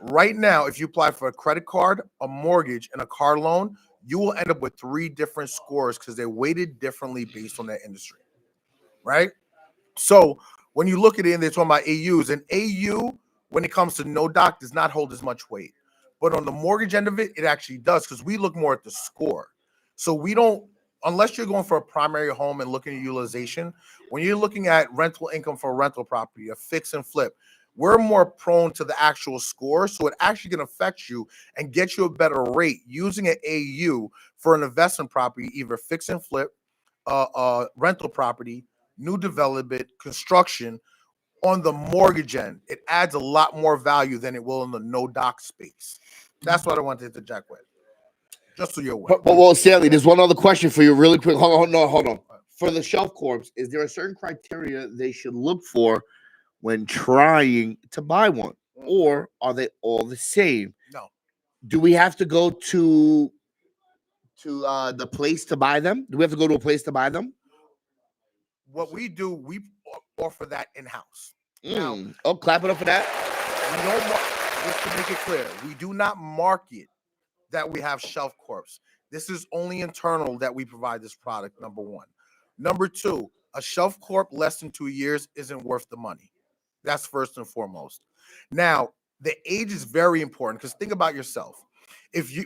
Right now, if you apply for a credit card, a mortgage, and a car loan, you will end up with 3 different scores because they're weighted differently based on their industry, right? So when you look at it and they're talking about AUs, and AU, when it comes to no doc, does not hold as much weight. But on the mortgage end of it, it actually does, because we look more at the score. So we don't, unless you're going for a primary home and looking at utilization, when you're looking at rental income for a rental property, a fix and flip, we're more prone to the actual score. So it actually can affect you and get you a better rate using an AU for an investment property, either fix and flip, rental property, new development, construction. On the mortgage end, it adds a lot more value than it will in the no doc space. That's what I wanted to interject with. Just so you're aware. Well, Stanley, there's one other question for you, really quick. Hold on. For the shelf corps, is there a certain criteria they should look for when trying to buy one, or are they all the same? No. Do we have to go to the place to buy them? Do we have to go to a place to buy them? What we do, we offer that in-house. Now, Oh, clap it up for that. we don't, just to make it clear, we do not market that we have shelf corps. This is only internal that we provide this product, number one. Number two, a shelf corp less than 2 years isn't worth the money. That's first and foremost. Now, the age is very important, because think about yourself.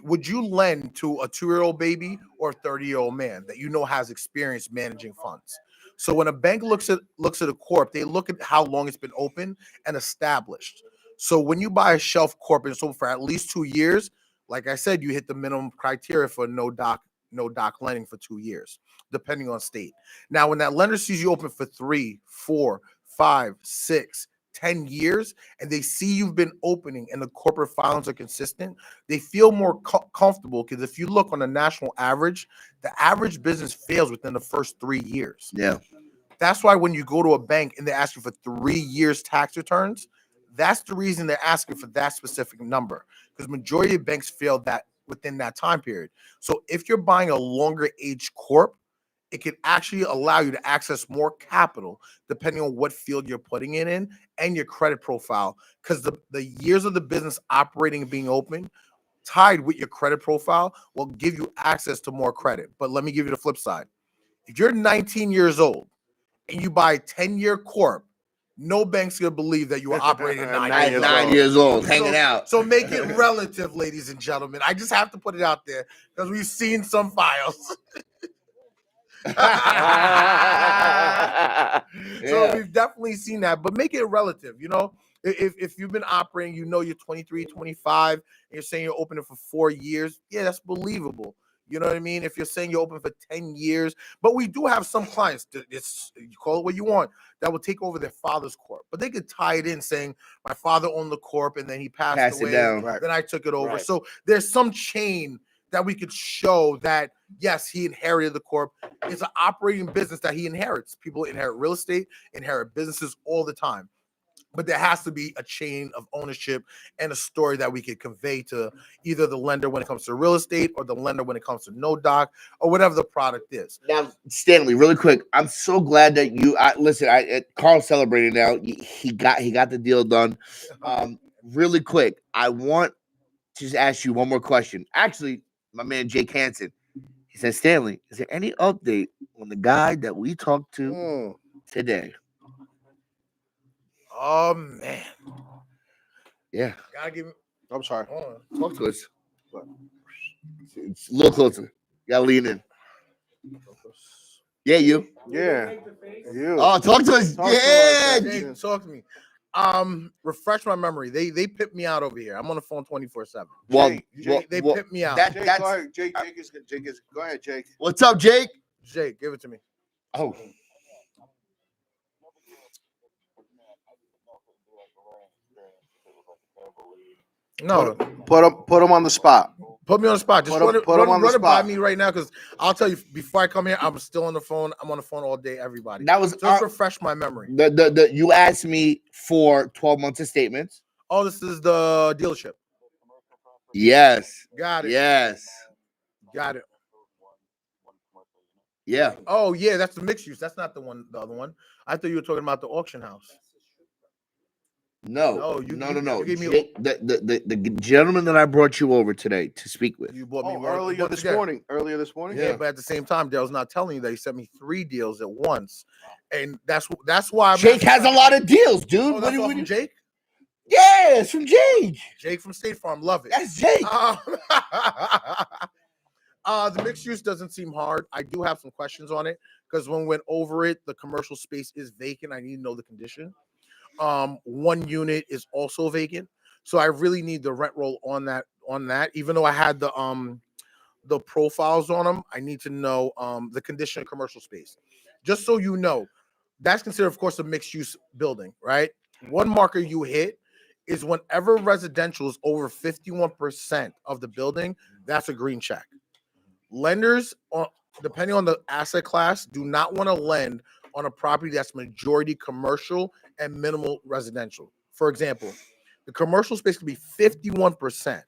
Would you lend to a 2-year-old baby or a 30-year-old man that you know has experience managing funds? So when a bank looks at a corp, they look at how long it's been open and established. So when you buy a shelf corp and so for at least 2 years, like I said, you hit the minimum criteria for no doc no doc lending for 2 years, depending on state. Now, when that lender sees you open for 3, 4, 5, 6, 10 years, and they see you've been opening and the corporate filings are consistent, they feel more comfortable, because if you look on a national average, the average business fails within the first 3 years. Yeah. That's why when you go to a bank and they ask you for 3 years tax returns, that's the reason they're asking for that specific number, because majority of banks fail that within that time period. So if you're buying a longer age corp, it can actually allow you to access more capital depending on what field you're putting it in and your credit profile, because the years of the business operating and being open tied with your credit profile will give you access to more credit. But let me give you the flip side. If you're 19 years old and you buy a 10-year corp, no bank's gonna believe that you are operating at 9 At years 9 old. years old, hanging out. So make it relative, ladies and gentlemen. I just have to put it out there because we've seen some files. So we've definitely seen that, but make it relative. If you've been operating, you're 23, 25, and you're saying you're opening for 4 years, yeah, that's believable. You know what I mean? If you're saying you're open for 10 years, but we do have some clients that you call it what you want, that will take over their father's corp, but they could tie it in saying my father owned the corp and then he passed away, it down. then I took it over. Right. So there's some chain that we could show that yes, he inherited the corp. It's an operating business that he inherits. People inherit real estate, inherit businesses all the time. But there has to be a chain of ownership and a story that we could convey to either the lender when it comes to real estate or the lender when it comes to no doc or whatever the product is. Now, Stanley, really quick, I'm so glad that Carl celebrated now. He got the deal done. Really quick, I want to just ask you one more question. Actually, my man Jake Hansen, he said, Stanley, is there any update on the guy that we talked to today? Oh man. Yeah. Gotta give me. I'm sorry. Talk to us. It's a little closer. You gotta lean in. Yeah, you. Yeah. You. Oh, talk to us. Talk to Yeah. us, Jake, talk to me. Refresh my memory. They pipped me out over here. I'm on the phone 24/7. Well, They pipped me out. that- Jake, that's go ahead. Jake is. Go ahead, Jake. what's up, Jake? Jake, give it to me. Oh, No, Put him on the spot. put me on the spot. Just Put him on the run it by spot. me right now, because I'll tell you before I come here, I'm still on the phone. I'm on the phone all day, everybody. that was Just refresh my memory. you asked me for 12 months of statements. Oh, this is the dealership. Yes. Got it. Yes. Got it. Yeah. Oh, yeah, that's the mixed use. That's not the other one. I thought you were talking about the auction house. No. you No. gave me- Jake, the gentleman that I brought you over today to speak with. You bought me more Earlier this morning. Earlier this morning. Yeah, but at the same time, Dale's not telling you that he sent me 3 deals at once, and that's why Jake has a lot of deals, dude. Oh, What that's do all you from Jake. Yeah, it's from Jake. Jake from State Farm, love it. That's Jake. The mixed use doesn't seem hard. I do have some questions on it because when we went over it, the commercial space is vacant. I need to know the condition. 1 unit is also vacant, so I really need the rent roll on that. Even though I had the profiles on them, I need to know the condition of commercial space. Just so you know, that's considered, of course, a mixed use building, right? One marker you hit is whenever residential is over 51% of the building, that's a green check. Lenders, depending on the asset class, do not want to lend on a property that's majority commercial and minimal residential. For example, the commercial space could be 51%.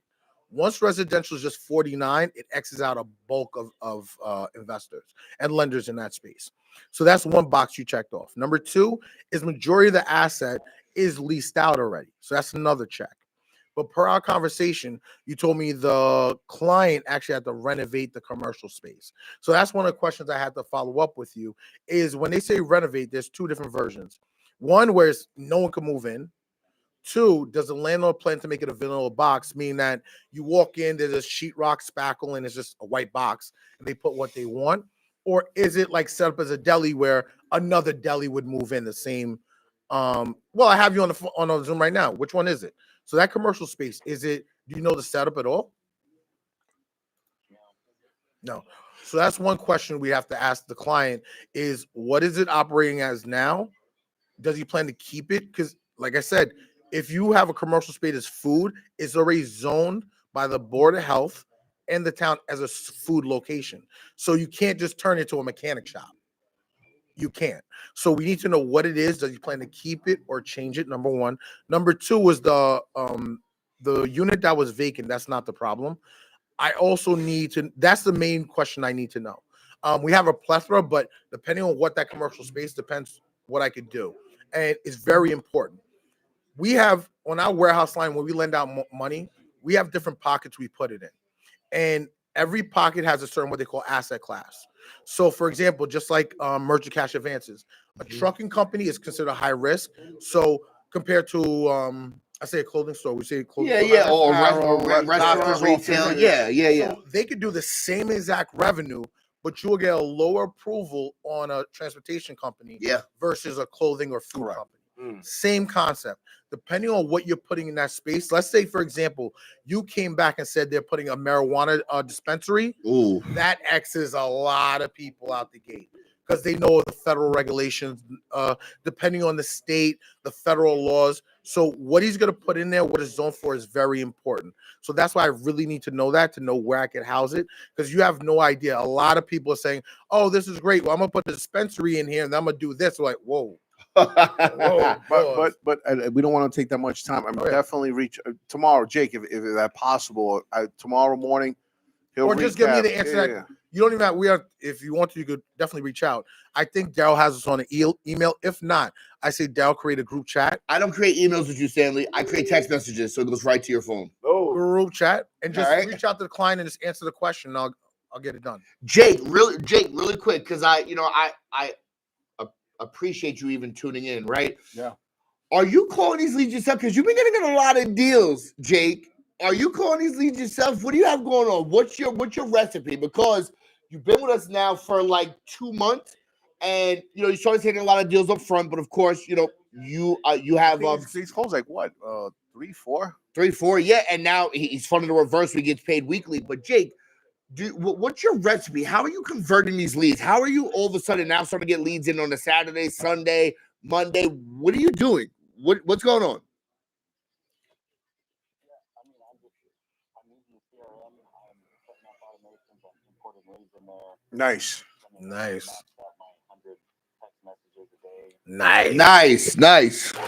Once residential is just 49, it X's out a bulk of investors and lenders in that space. So that's one box you checked off. Number 2 is majority of the asset is leased out already. So that's another check. But per our conversation, you told me the client actually had to renovate the commercial space. So that's one of the questions I had to follow up with you is when they say renovate, there's 2 different versions. One where no one can move in. 2, does the landlord plan to make it a vanilla box, meaning that you walk in, there's a sheetrock spackle, and it's just a white box, and they put what they want? Or is it like set up as a deli where another deli would move in the same? Well, I have you on the Zoom right now. Which one is it? So that commercial space, is it? Do you know the setup at all? No. So that's one question we have to ask the client is what is it operating as now? Does he plan to keep it? Because like I said, if you have a commercial space as food, it's already zoned by the Board of Health and the town as a food location. So you can't just turn it to a mechanic shop. You can't. So we need to know what it is. Does he plan to keep it or change it? Number one. Number two was the unit that was vacant. That's not the problem. I also need to, that's the main question I need to know. We have a plethora, but depending on what that commercial space depends what I could do. And it's very important. We have on our warehouse line, when we lend out money, we have different pockets we put it in. And every pocket has a certain what they call asset class. So for example, just like merchant cash advances, a trucking company is considered high risk. So compared to I say a clothing store, we say clothing store. Yeah, or Apparel, restaurant, doctors' retail. office. Yeah. So they could do the same exact revenue, but you will get a lower approval on a transportation company Yeah. versus a clothing or food Correct. company. Mm. Same concept. Depending on what you're putting in that space. Let's say, for example, you came back and said they're putting a marijuana dispensary. Ooh. That X's a lot of people out the gate because they know the federal regulations, depending on the state, the federal laws. So what he's going to put in there, what it's zoned for, is very important. So that's why I really need to know that, to know where I can house it, because you have no idea. A lot of people are saying, oh, this is great. Well, I'm going to put a dispensary in here and I'm going to do this. We're like, whoa. Whoa, But we don't want to take that much time. I'm Oh, yeah. definitely reach tomorrow, Jake, if that's possible. Tomorrow morning, he'll Or just give me recap. the answer. Yeah, That yeah. you don't even have. We are. If you want to, you could definitely reach out. I think Daryl has us on an email. If not, I say Daryl create a group chat. I don't create emails with you, Stanley. I create text messages, so it goes right to your phone. Oh, Group chat and just All right. reach out to the client and just answer the question. And I'll get it done. Jake, really quick, because I appreciate you even tuning in, right? Yeah. Are you calling these leads yourself? Because you've been getting a lot of deals, Jake. Are you calling these leads yourself? What do you have going on? What's your recipe? Because you've been with us now for like 2 months, and you started taking a lot of deals up front. But of course, you have He's closed like what? 3, 4? 3, 4, yeah. And now he's funding the reverse. We get paid weekly. But Jake, what's your recipe? How are you converting these leads? How are you all of a sudden now starting to get leads in on a Saturday, Sunday, Monday? What are you doing? What's going on? Nice. Nice.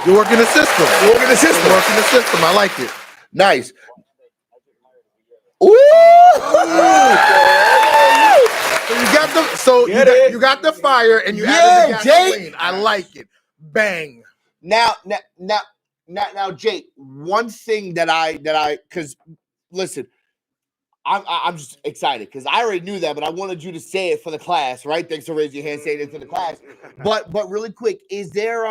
You're working the system. I like it. Nice. Ooh! So you got the fire and you added the gasoline. I like it. Bang. Now, Jake. One thing that because listen, I'm just excited because I already knew that, but I wanted you to say it for the class, right? Thanks for raising your hand, saying it for the class. But really quick, is there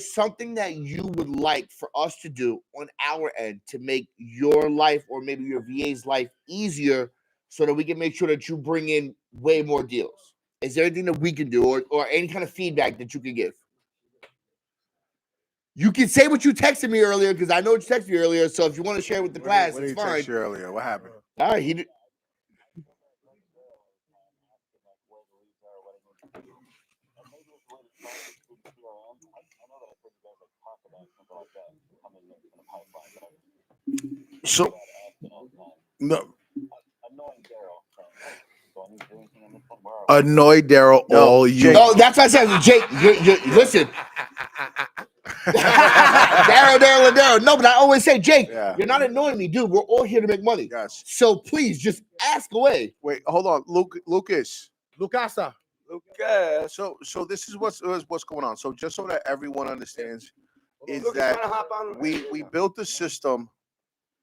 something that you would like for us to do on our end to make your life or maybe your VA's life easier so that we can make sure that you bring in way more deals? Is there anything that we can do or any kind of feedback that you can give? You can say what you texted me earlier because I know what you texted me earlier. So if you want to share with the class, What it's did he fine. text you earlier? What happened? All right, he did. So no. Annoy Daryl all you. No, that's what I said. Jake, listen. Daryl. No, but I always say, Jake, you're not annoying me, dude. We're all here to make money. Yes. So please just ask away. Wait, hold on, Lucas. Lucasa. okay. So this is what's going on. So just so that everyone understands, is Lucas, that wanna hop on? we built the system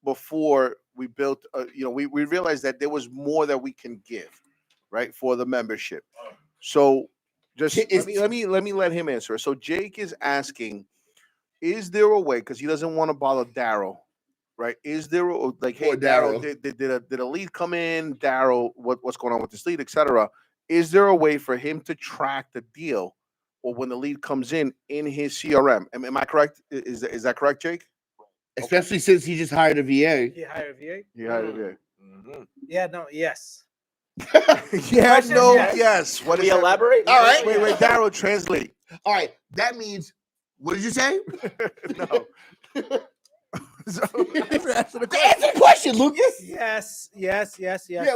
before we built. We realized that there was more that we can give, right, for the membership. So just let me let him answer. So Jake is asking, is there a way, because he doesn't want to bother Daryl, right? Is there like, hey, Poor Daryl, Daryl. did a lead come in? Daryl, what's going on with this lead, etc. Is there a way for him to track the deal, or when the lead comes in his CRM? Am I correct? Is that correct, Jake? Especially since he just hired a VA. He hired a VA. Yeah. Yeah, no, yes. Yeah, Question, no, yes. yes. What Can is we that? elaborate? All right. Wait, Daryl, translate. All right. That means, what did you say? No. So, answer the Answer the question, Lucas. Yes. Yeah,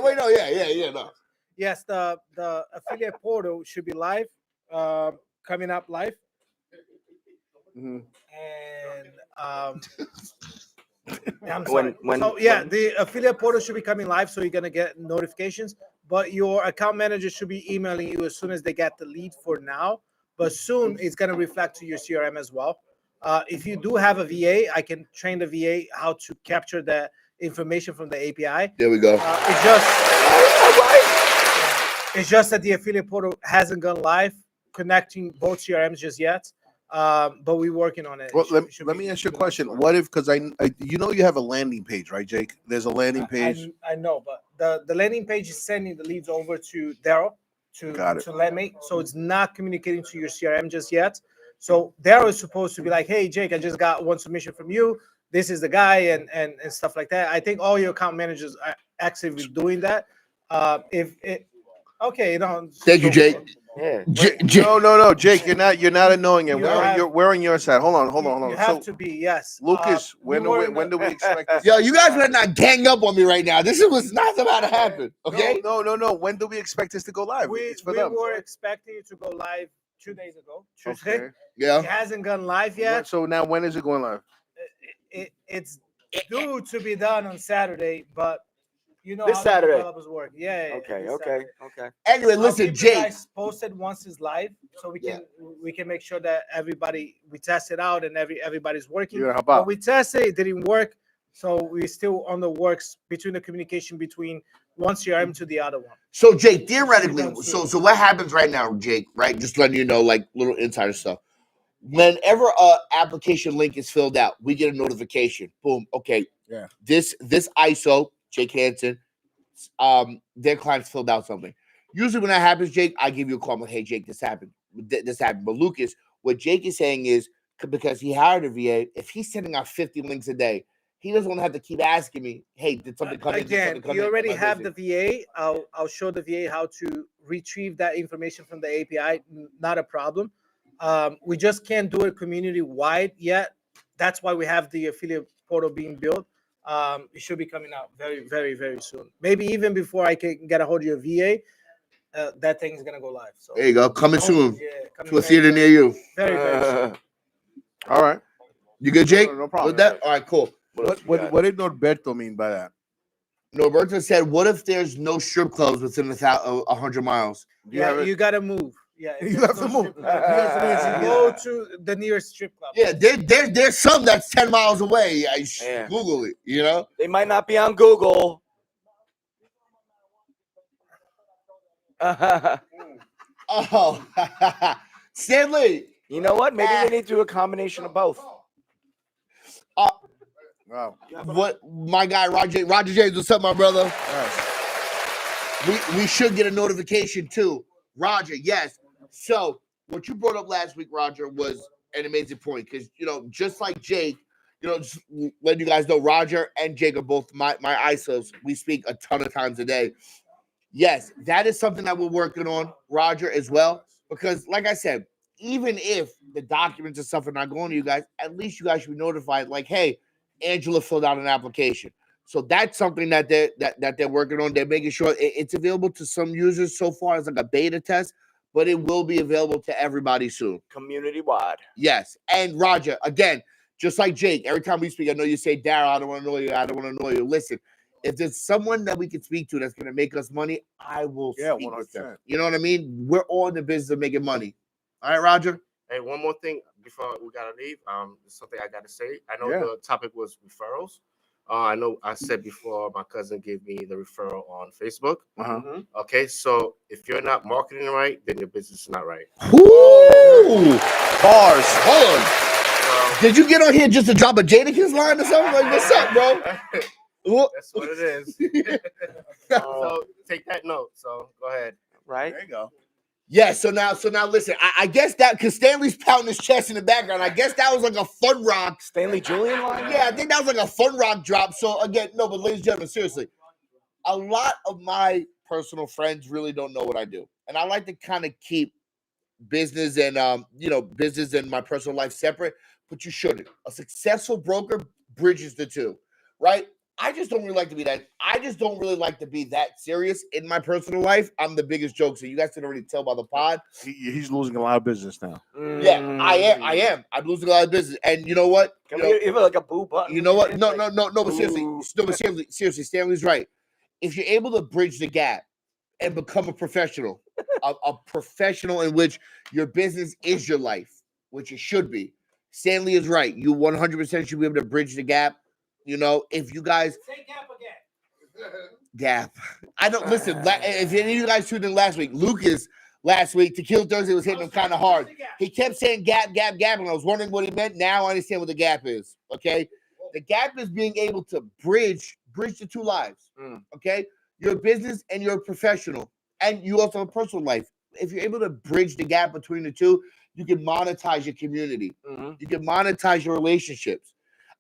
wait, no, yeah, no. Yes, the affiliate portal should be live, coming up live, Mhm. and I'm sorry. When The affiliate portal should be coming live, so you're gonna get notifications. But your account manager should be emailing you as soon as they get the lead for now. But soon it's gonna reflect to your CRM as well. If you do have a VA, I can train the VA how to capture the information from the API. There we go. It's just that the affiliate portal hasn't gone live, connecting both CRMs just yet. But we're working on it. Well, It should let be me ask you a live question. shortly. What if, because you know you have a landing page, right, Jake? There's a landing page. I know, but the landing page is sending the leads over to Daryl Got it. to let me, so it's not communicating to your CRM just yet. So Daryl is supposed to be like, "Hey, Jake, I just got one submission from you. This is the guy," and stuff like that. I think all your account managers are actively doing that. If it okay, Thank you, Jake. Yeah. No, Jake, you're not annoying it. You have- We're on your side. Hold on. You have So, to be, yes. Lucas, we were in when the- do we expect this? Yo, you guys better not gang up on me right now. This is what's not about to happen. Okay? No. When do we expect this to go live? we It's for we them. were expecting it to go live 2 days ago. Tuesday. Okay. It Yeah. hasn't gone live yet. So now when is it going live? It's due to be done on Saturday, but you know This how the Saturday. developers work. Yeah. Okay, this okay, Saturday. okay. Anyway, I'll listen, keep you Jake. guys posted once it's live, so we can make sure that we test it out and everybody's working. You're gonna help But out. we tested it didn't work, so we're still on the works between the communication between one CRM to the other one. So, Jake, theoretically, Should be done so what happens right now, Jake, right? Just letting you know, like little insider stuff. Whenever a application link is filled out, we get a notification. Boom. Okay. Yeah. This ISO, Jake Hansen, their clients filled out something. Usually when that happens, Jake, I give you a call. I'm like, hey, Jake, this happened. This happened. But Lucas, what Jake is saying is because he hired a VA, if he's sending out 50 links a day, he doesn't want to have to keep asking me, hey, did something come in? Did Again, something come you in? already Am I have the busy? VA. I'll show the VA how to retrieve that information from the API. Not a problem. We just can't do it community wide yet. That's why we have the affiliate portal being built. It should be coming out very, very, very soon. Maybe even before I can get a hold of your VA, that thing is gonna go live. So There you go. Coming soon coming to a very, theater near you. very, very soon. All right. You good, Jake? No problem. With that? All right, cool. What did Norberto mean by that? Norberto said, what if there's no strip clubs within 100 miles? Do you have it? You gotta move. Yeah, if You there's have to no move. strip club, go to the nearest strip club. Yeah, there's some that's 10 miles away. Yeah. Google it, you know? They might not be on Google. Oh, Stanley. You know what? Maybe we need to do a combination of both. Wow. What my guy Roger James, what's up, my brother? We should get a notification too. Roger, yes. So what you brought up last week, Roger, was an amazing point because just like Jake, just letting you guys know, Roger and Jake are both my ISOs. We speak a ton of times a day. Yes, that is something that we're working on, Roger, as well. Because, like I said, even if the documents and stuff are not going to you guys, at least you guys should be notified. Like, hey, Angela filled out an application. So that's something that they're working on. They're making sure it's available to some users so far as like a beta test, but it will be available to everybody soon. Community wide. Yes. And Roger, again, just like Jake, every time we speak, I know you say, Daryl, I don't want to know you. I don't want to know you. Listen, if there's someone that we can speak to that's going to make us money, I will speak with them. 100%. You know what I mean? We're all in the business of making money. All right, Roger? Hey, one more thing before we gotta leave. There's something I gotta say. I know Yeah. the topic was referrals. I know I said before my cousin gave me the referral on Facebook. Uh-huh. Okay, so if you're not marketing right, then your business is not right. Woo! Bars. Hold on. So, Did you get on here just to drop a Jadakiss line or something? Like, what's up, bro? that's what it is. So take that note. So go ahead. Right? There you go. Yeah, so now listen, I guess that because Stanley's pounding his chest in the background, I guess that was like a fun rock. Stanley Julian line? Yeah, I think that was like a fun rock drop. So again, no, but ladies and gentlemen, seriously, a lot of my personal friends really don't know what I do, and I like to kind of keep business and business and my personal life separate. But you shouldn't. A successful broker bridges the two, right? I just don't really like to be that. I just don't really like to be that serious in my personal life. I'm the biggest jokester. You guys can already tell by the pod. He's losing a lot of business now. Yeah, I am. I'm losing a lot of business, and you know what? Can we give it like a boo button? You know what? No. But Ooh. seriously, Stanley's right. If you're able to bridge the gap and become a professional, a professional in which your business is your life, which it should be. Stanley is right. You 100% should be able to bridge the gap. You know, if you guys Say gap again. gap, I don't listen. If any of you guys tuned in last week, Lucas last week, Tequila Thursday was hitting him kind of hard. He kept saying gap, and I was wondering what he meant. Now I understand what the gap is. Okay, the gap is being able to bridge the two lives. Okay, your business and your professional, and you also have a personal life. If you're able to bridge the gap between the two, you can monetize your community. You can monetize your relationships.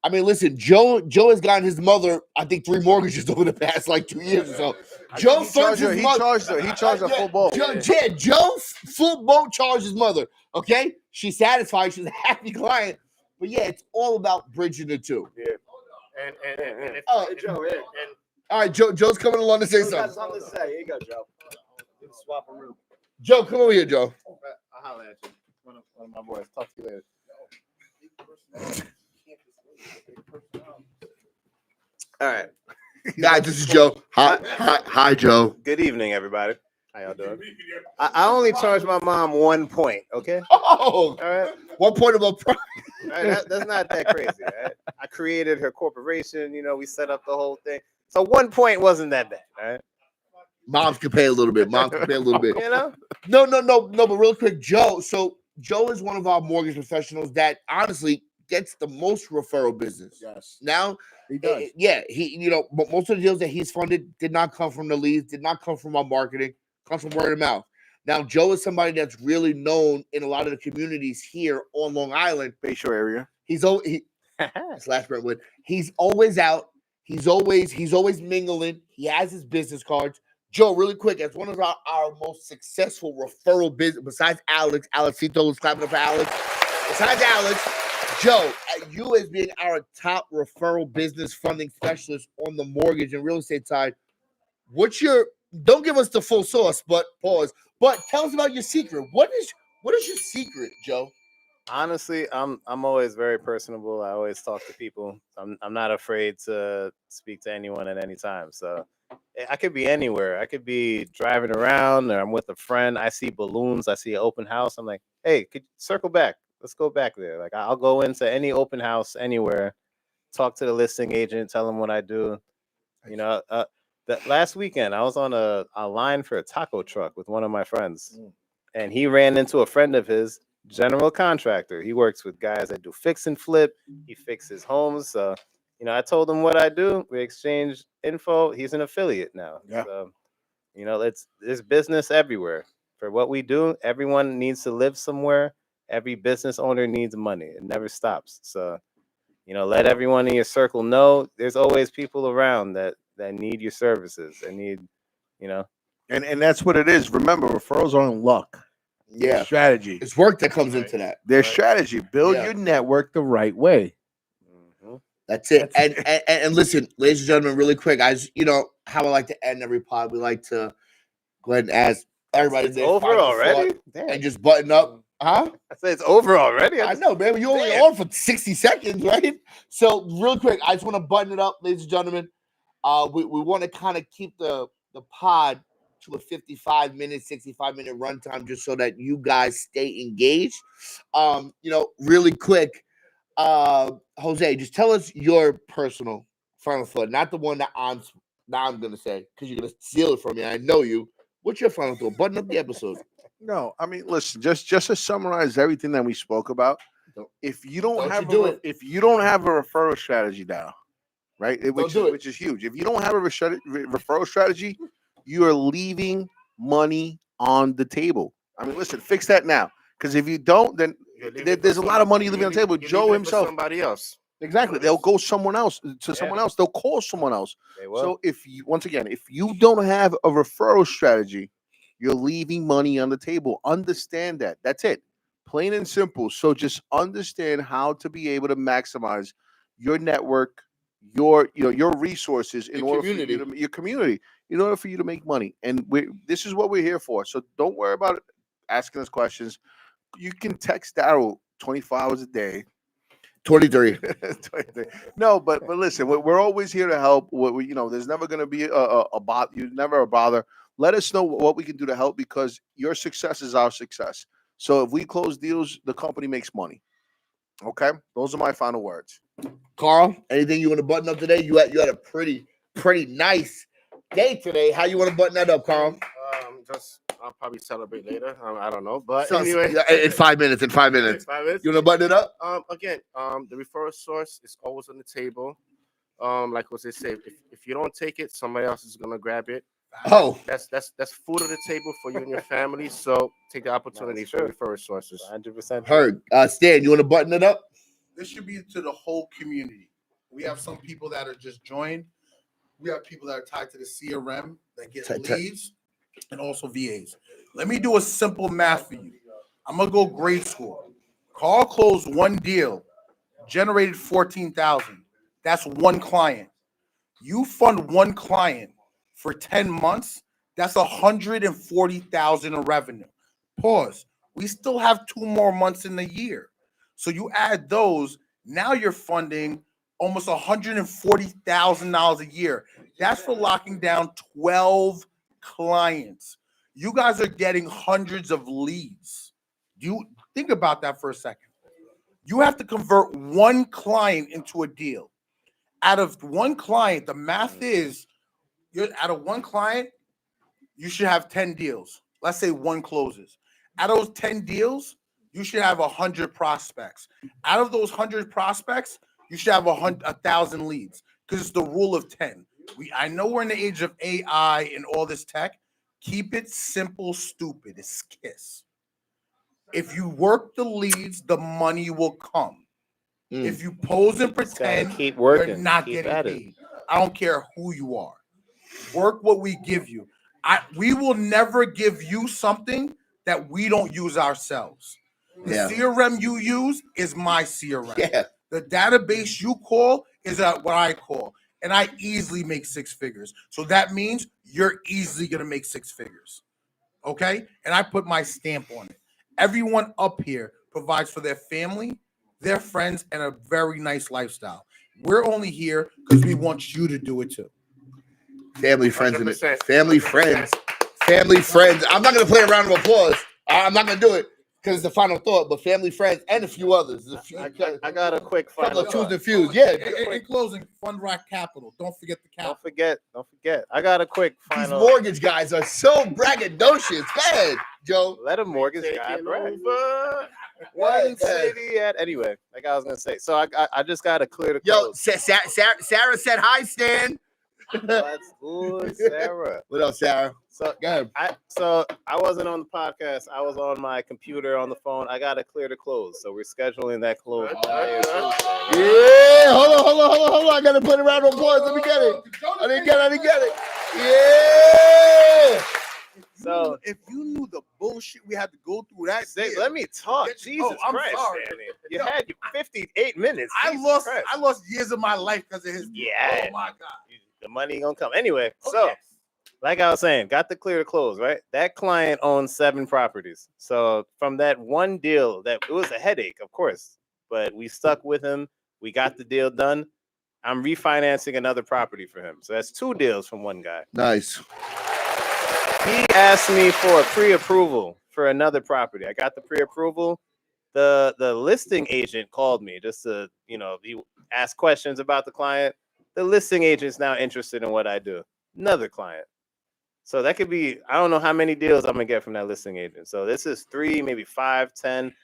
I mean, listen, Joe has gotten his mother, I think, 3 mortgages over the past like 2 years or so. Joe funds his mother. He charged a full boat. Joe full boat charged his mother. Okay, she's satisfied. She's a happy client. But yeah, it's all about bridging the two. Yeah. And Joe, yeah. All right, Joe's coming along to say Joe's got something. something to say. Here you go, Joe. Let's swap a room. Joe, come over here, Joe. I'll holler at you. One of my boys. Talk to you later. All right. Guys, this is Joe. Hi, Joe. Good evening, everybody. How y'all doing? I only charge my mom 1 point, okay? Oh, All right. 1 point about price. All right, that's not that crazy. Right? I created her corporation. You know, we set up the whole thing. So 1 point wasn't that bad, all right? Moms can pay a little bit. You know? No, but real quick, Joe. So Joe is one of our mortgage professionals that honestly gets the most referral business. Yes. Now, He does. but most of the deals that he's funded did not come from the leads, did not come from our marketing, comes from word of mouth. Now, Joe is somebody that's really known in a lot of the communities here on Long Island. Bayshore area. He's slash Brentwood. He's always out. He's always mingling. He has his business cards. Joe, really quick, as one of our most successful referral business, besides Alexito was clapping up for Alex. Besides Alex, Joe, you as being our top referral business funding specialist on the mortgage and real estate side, don't give us the full sauce, but tell us about your secret. What is your secret, Joe? Honestly, I'm always very personable. I always talk to people. I'm not afraid to speak to anyone at any time. So I could be anywhere. I could be driving around, or I'm with a friend. I see balloons. I see an open house. I'm like, hey, could you circle back? Let's go back there. Like I'll go into any open house anywhere, talk to the listing agent, tell them what I do. You know, that last weekend I was on a line for a taco truck with one of my friends, and he ran into a friend of his, general contractor. He works with guys that do fix and flip. He fixes homes. So, you know, I told him what I do. We exchanged info. He's an affiliate now. Yeah. So, you know, there's business everywhere. For what we do, everyone needs to live somewhere. Every business owner needs money. It never stops. So, you know, let everyone in your circle know there's always people around that need your services and need, you know. And that's what it is. Remember, referrals aren't luck. Yeah. Strategy. It's work that comes into that. Their strategy. Build your network the right way. That's it. And listen, ladies and gentlemen, really quick, you know how I like to end every pod. We like to go ahead and ask everybody. It's over already? And just button up. Huh? I said it's over already. I know, man. You only on for 60 seconds, right? So, real quick, I just want to button it up, ladies and gentlemen. We want to kind of keep the pod to a 55-minute, 65-minute runtime, just so that you guys stay engaged. You know, really quick, Jose, just tell us your personal final thought, not the one that I'm gonna say, because you're gonna steal it from me. I know you. What's your final thought? Button up the episode. No, I mean, listen, just to summarize everything that we spoke about, if you don't have a referral strategy now, right, which is huge. If you don't have a referral strategy, you are leaving money on the table. I mean, listen, fix that now, because if you don't, then there's a lot of money leaving on the table. Joe himself, somebody else. Exactly. They'll go someone else to someone else. They'll call someone else. They will. So if you, once again, if you don't have a referral strategy, you're leaving money on the table. Understand that. That's it. Plain and simple. So just understand how to be able to maximize your network, your resources in Your order for you community. to your community in order for you to make money. And this is what we're here for. So don't worry about it, asking us questions. You can text Daryl 24 hours a day. 23. 23. No, but listen, we're always here to help. There's never going to be a bot. You never a bother. Let us know what we can do to help, because your success is our success. So if we close deals, the company makes money. Okay, those are my final words. Carl, anything you want to button up today? You had a pretty nice day today. How you want to button that up, Carl? I'll probably celebrate later. I don't know, but So, anyway, in 5 minutes. In 5 minutes. 5 minutes. You want to button it up? Again, the referral source is always on the table. Like what they say, if you don't take it, somebody else is gonna grab it. Oh, That's food on the table for you and your family. So take the opportunity for referral sources. 100%. heard. Stan, you want to button it up? This should be to the whole community. We have some people that are just joined. We have people that are tied to the CRM that get leads, and also VAs. Let me do a simple math for you. I'm gonna go grade school. Carl closed one deal, generated 14,000. That's one client. You fund one client for 10 months, that's 140,000 in revenue. Pause. We still have 2 more months in the year. So you add those, now you're funding almost $140,000 a year. That's for locking down 12 clients. You guys are getting hundreds of leads. You think about that for a second. You have to convert one client into a deal. Out of one client, the math is you're out of one client, you should have 10 deals. Let's say one closes. Out of those 10 deals, you should have 100 prospects. Out of those 100 prospects, you should have 1,000 leads, because it's the rule of 10. I know we're in the age of AI and all this tech. Keep it simple, stupid. It's KISS. If you work the leads, the money will come. If you pose and pretend, keep working, you're not keep getting at it. paid. I don't care who you are. Work what we give you. We will never give you something that we don't use ourselves. The CRM you use is my CRM. Yeah. The database you call is what I call. And I easily make 6 figures. So that means you're easily going to make 6 figures. Okay? And I put my stamp on it. Everyone up here provides for their family, their friends, and a very nice lifestyle. We're only here because we want you to do it too. Family, friends, 100%. family, friends, family, friends. I'm not gonna play a round of applause. I'm not gonna do it because it's the final thought. But family, friends, and a few others. I got a quick final couple of twos thought. and fews. Yeah. In closing, Fund Rock Capital. Don't forget the capital. Don't forget. I got a quick These final. mortgage guys are so braggadocious. Go ahead, Joe. Let a mortgage guy Taking brag. over. One city at anyway. Like I was gonna say. So I just gotta clear the Yo, close. Sarah said hi, Stan. That's good, Sarah. What else, Sarah? So Go ahead. I wasn't on the podcast. I was on my computer on the phone. I gotta clear the close. So we're scheduling that close. Yeah, hold on. I gotta put a round of applause. Let me get it. I didn't get it. Yeah. So if you knew the bullshit we had to go through that day, let me talk. Jesus I'm Christ, sorry. Danny. You had your 58 minutes. I Jesus Christ. lost years of my life because of his. Yeah. Oh my God. The money ain't gonna come. Anyway, so like I was saying, got to clear the close, right? That client owns 7 properties. So from that one deal, that it was a headache, of course, but we stuck with him. We got the deal done. I'm refinancing another property for him. So that's 2 deals from one guy. Nice. He asked me for a pre-approval for another property. I got the pre-approval. The listing agent called me just to, he asked questions about the client. The listing agent's now interested in what I do. Another client. So that could be, I don't know how many deals I'm gonna get from that listing agent. So this is 3, maybe 5, 10.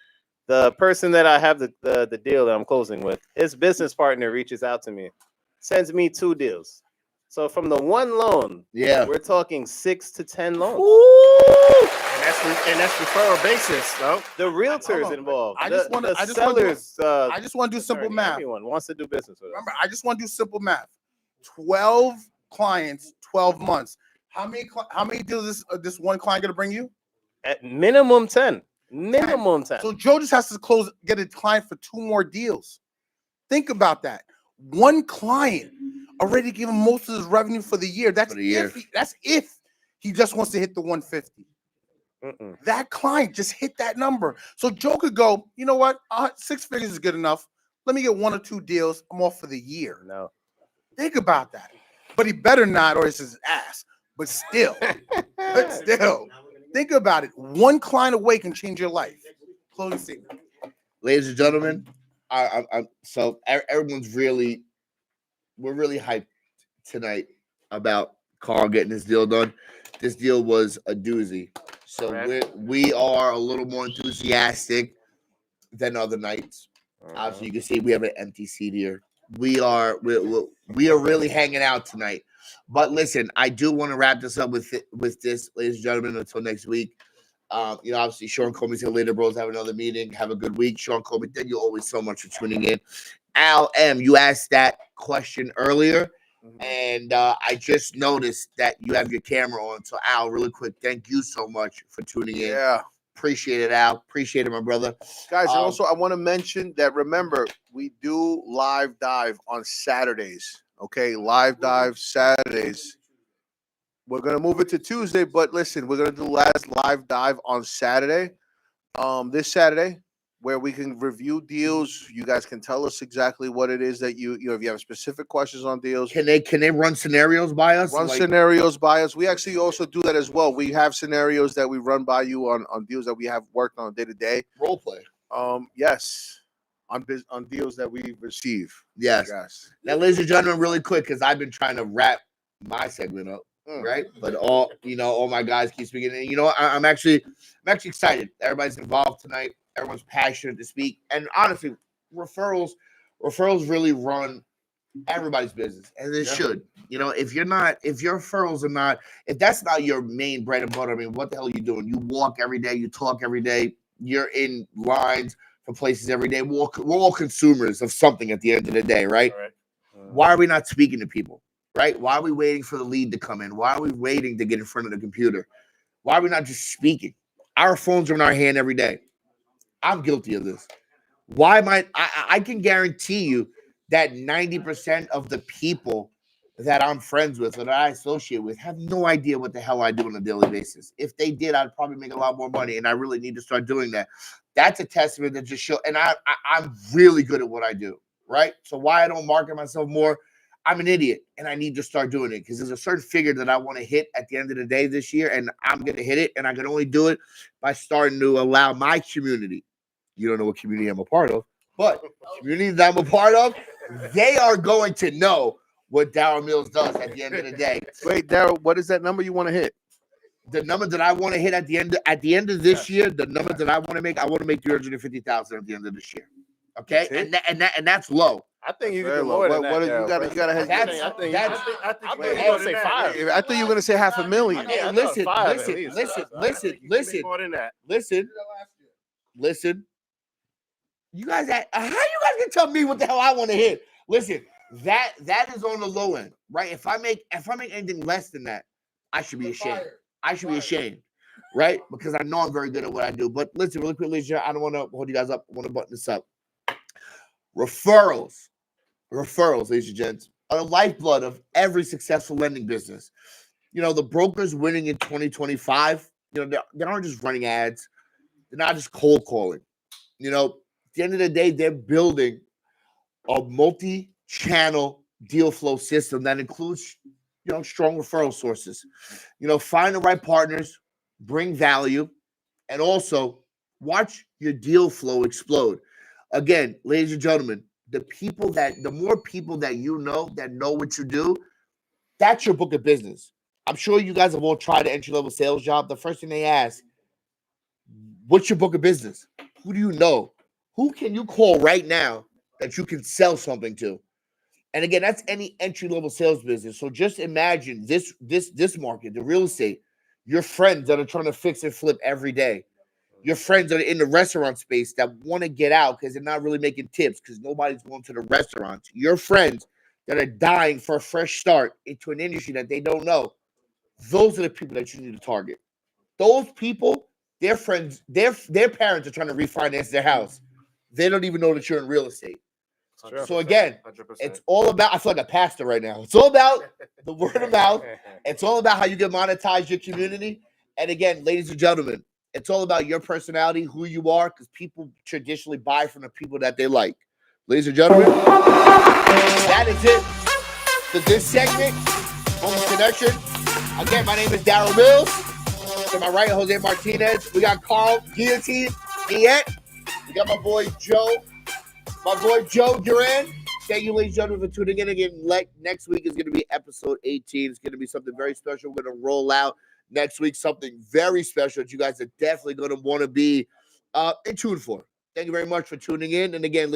The person that I have the deal that I'm closing with, his business partner reaches out to me, sends me 2 deals. So from the one loan, Yeah. we're talking 6 to 10 loans. And that's referral basis, no? The realtors on. involved. I the, just wanna- the I just wanna do- sellers. I just want to do simple attorney, math. Everyone wants to do business with us. Remember, I just want to do simple math. 12 clients, 12 months. How many deals this one client gonna bring you? At minimum 10. Minimum 10. So Joe just has to get a client for 2 more deals. Think about that. One client already gave him most of his revenue for the year. That's if he just wants to hit the 150. That client just hit that number. So Joe could go, you know what? 6 figures is good enough. Let me get 1 or 2 deals. I'm off for the year. No. Think about that. But he better not, or it's his ass. But still, think about it. One client away can change your life. Closing statement. Ladies and gentlemen, so everyone's we're really hyped tonight about Carl getting this deal done. This deal was a doozy. So we are a little more enthusiastic than other nights. Obviously, you can see we have an empty seat here. We are really hanging out tonight. But listen, I do want to wrap this up with this, ladies and gentlemen, until next week. Obviously, Sean Comey's here later, bros. Have another meeting. Have a good week. Sean Comey, thank you always so much for tuning in. Al M, you asked that question earlier, and I just noticed that you have your camera on. So, Al, really quick, thank you so much for tuning in. Yeah. Appreciate it, Al. Appreciate it, my brother. Guys, and also I want to mention that, remember, we do live dive on Saturdays. Okay, live dive Saturdays. We're gonna move it to Tuesday, but listen, we're gonna do last live dive on Saturday. This Saturday, where we can review deals. You guys can tell us exactly what it is that if you have specific questions on deals. Can they run scenarios by us? Scenarios by us. We actually also do that as well. We have scenarios that we run by you on deals that we have worked on day to day. Role play. Yes. On deals that we receive. Yes. Now, ladies and gentlemen, really quick, because I've been trying to wrap my segment up, right? But all my guys keep speaking. And you know what? I'm actually excited. Everybody's involved tonight. Everyone's passionate to speak. And honestly, referrals really run everybody's business, and it should. If your referrals are not, if that's not your main bread and butter, I mean, what the hell are you doing? You walk every day, you talk every day, you're in lines for places every day. We're all consumers of something at the end of the day, right? Why are we not speaking to people, right? Why are we waiting for the lead to come in? Why are we waiting to get in front of the computer? Why are we not just speaking? Our phones are in our hand every day. I'm guilty of this. Why am I can guarantee you that 90% of the people that I'm friends with or that I associate with have no idea what the hell I do on a daily basis. If they did, I'd probably make a lot more money, and I really need to start doing that. That's a testament that just shows, and I'm really good at what I do, right? So why I don't market myself more, I'm an idiot, and I need to start doing it because there's a certain figure that I want to hit at the end of the day this year, and I'm going to hit it, and I can only do it by starting to allow my community. You don't know what community I'm a part of, but the community that I'm a part of, they are going to know what Darryl Mills does at the end of the day. Wait, Darryl, what is that number you want to hit? The number that I want to hit at the end of this year, the number that I want to make $350,000 at the end of this year. Okay, and that's low. I think you can Very do low. more than What that. you gotta have. I think you Wait, say 5. I thought you were gonna say $500,000. Yeah, Listen, 5 at least. listen. More than that. Listen. You guys, how you guys can tell me what the hell I want to hit? Listen, that is on the low end, right? If I make anything less than that, I should be ashamed. I should be ashamed, right? Because I know I'm very good at what I do. But listen, really quickly, I don't want to hold you guys up. I want to button this up. Referrals, ladies and gents, are the lifeblood of every successful lending business. The brokers winning in 2025, they aren't just running ads. They're not just cold calling. At the end of the day, they're building a multi-channel deal flow system that includes, strong referral sources. Find the right partners, bring value, and also watch your deal flow explode. Again, ladies and gentlemen, the more people that that know what you do, that's your book of business. I'm sure you guys have all tried an entry-level sales job. The first thing they ask, what's your book of business? Who do you know? Who can you call right now that you can sell something to? And again, that's any entry-level sales business. So just imagine this market, the real estate, your friends that are trying to fix and flip every day. Your friends that are in the restaurant space that want to get out because they're not really making tips because nobody's going to the restaurants. Your friends that are dying for a fresh start into an industry that they don't know. Those are the people that you need to target. Those people, their friends, their parents are trying to refinance their house. They don't even know that you're in real estate. So again, 100%. it's all about, I feel like a pastor right now. It's all about the word of mouth. It's all about how you can monetize your community. And again, ladies and gentlemen, it's all about your personality, who you are, because people traditionally buy from the people that they like. Ladies and gentlemen, that is it for this segment, Homeless Connection. Again, my name is Darryl Mills. To my right, Jose Martinez. We got Carl Guillotine Diet. We got my boy Joe Duran. Thank you, ladies and gentlemen, for tuning in again. Next week is going to be episode 18. It's going to be something very special. We're going to roll out next week something very special that you guys are definitely going to want to be in tune for. Thank you very much for tuning in. And again, ladies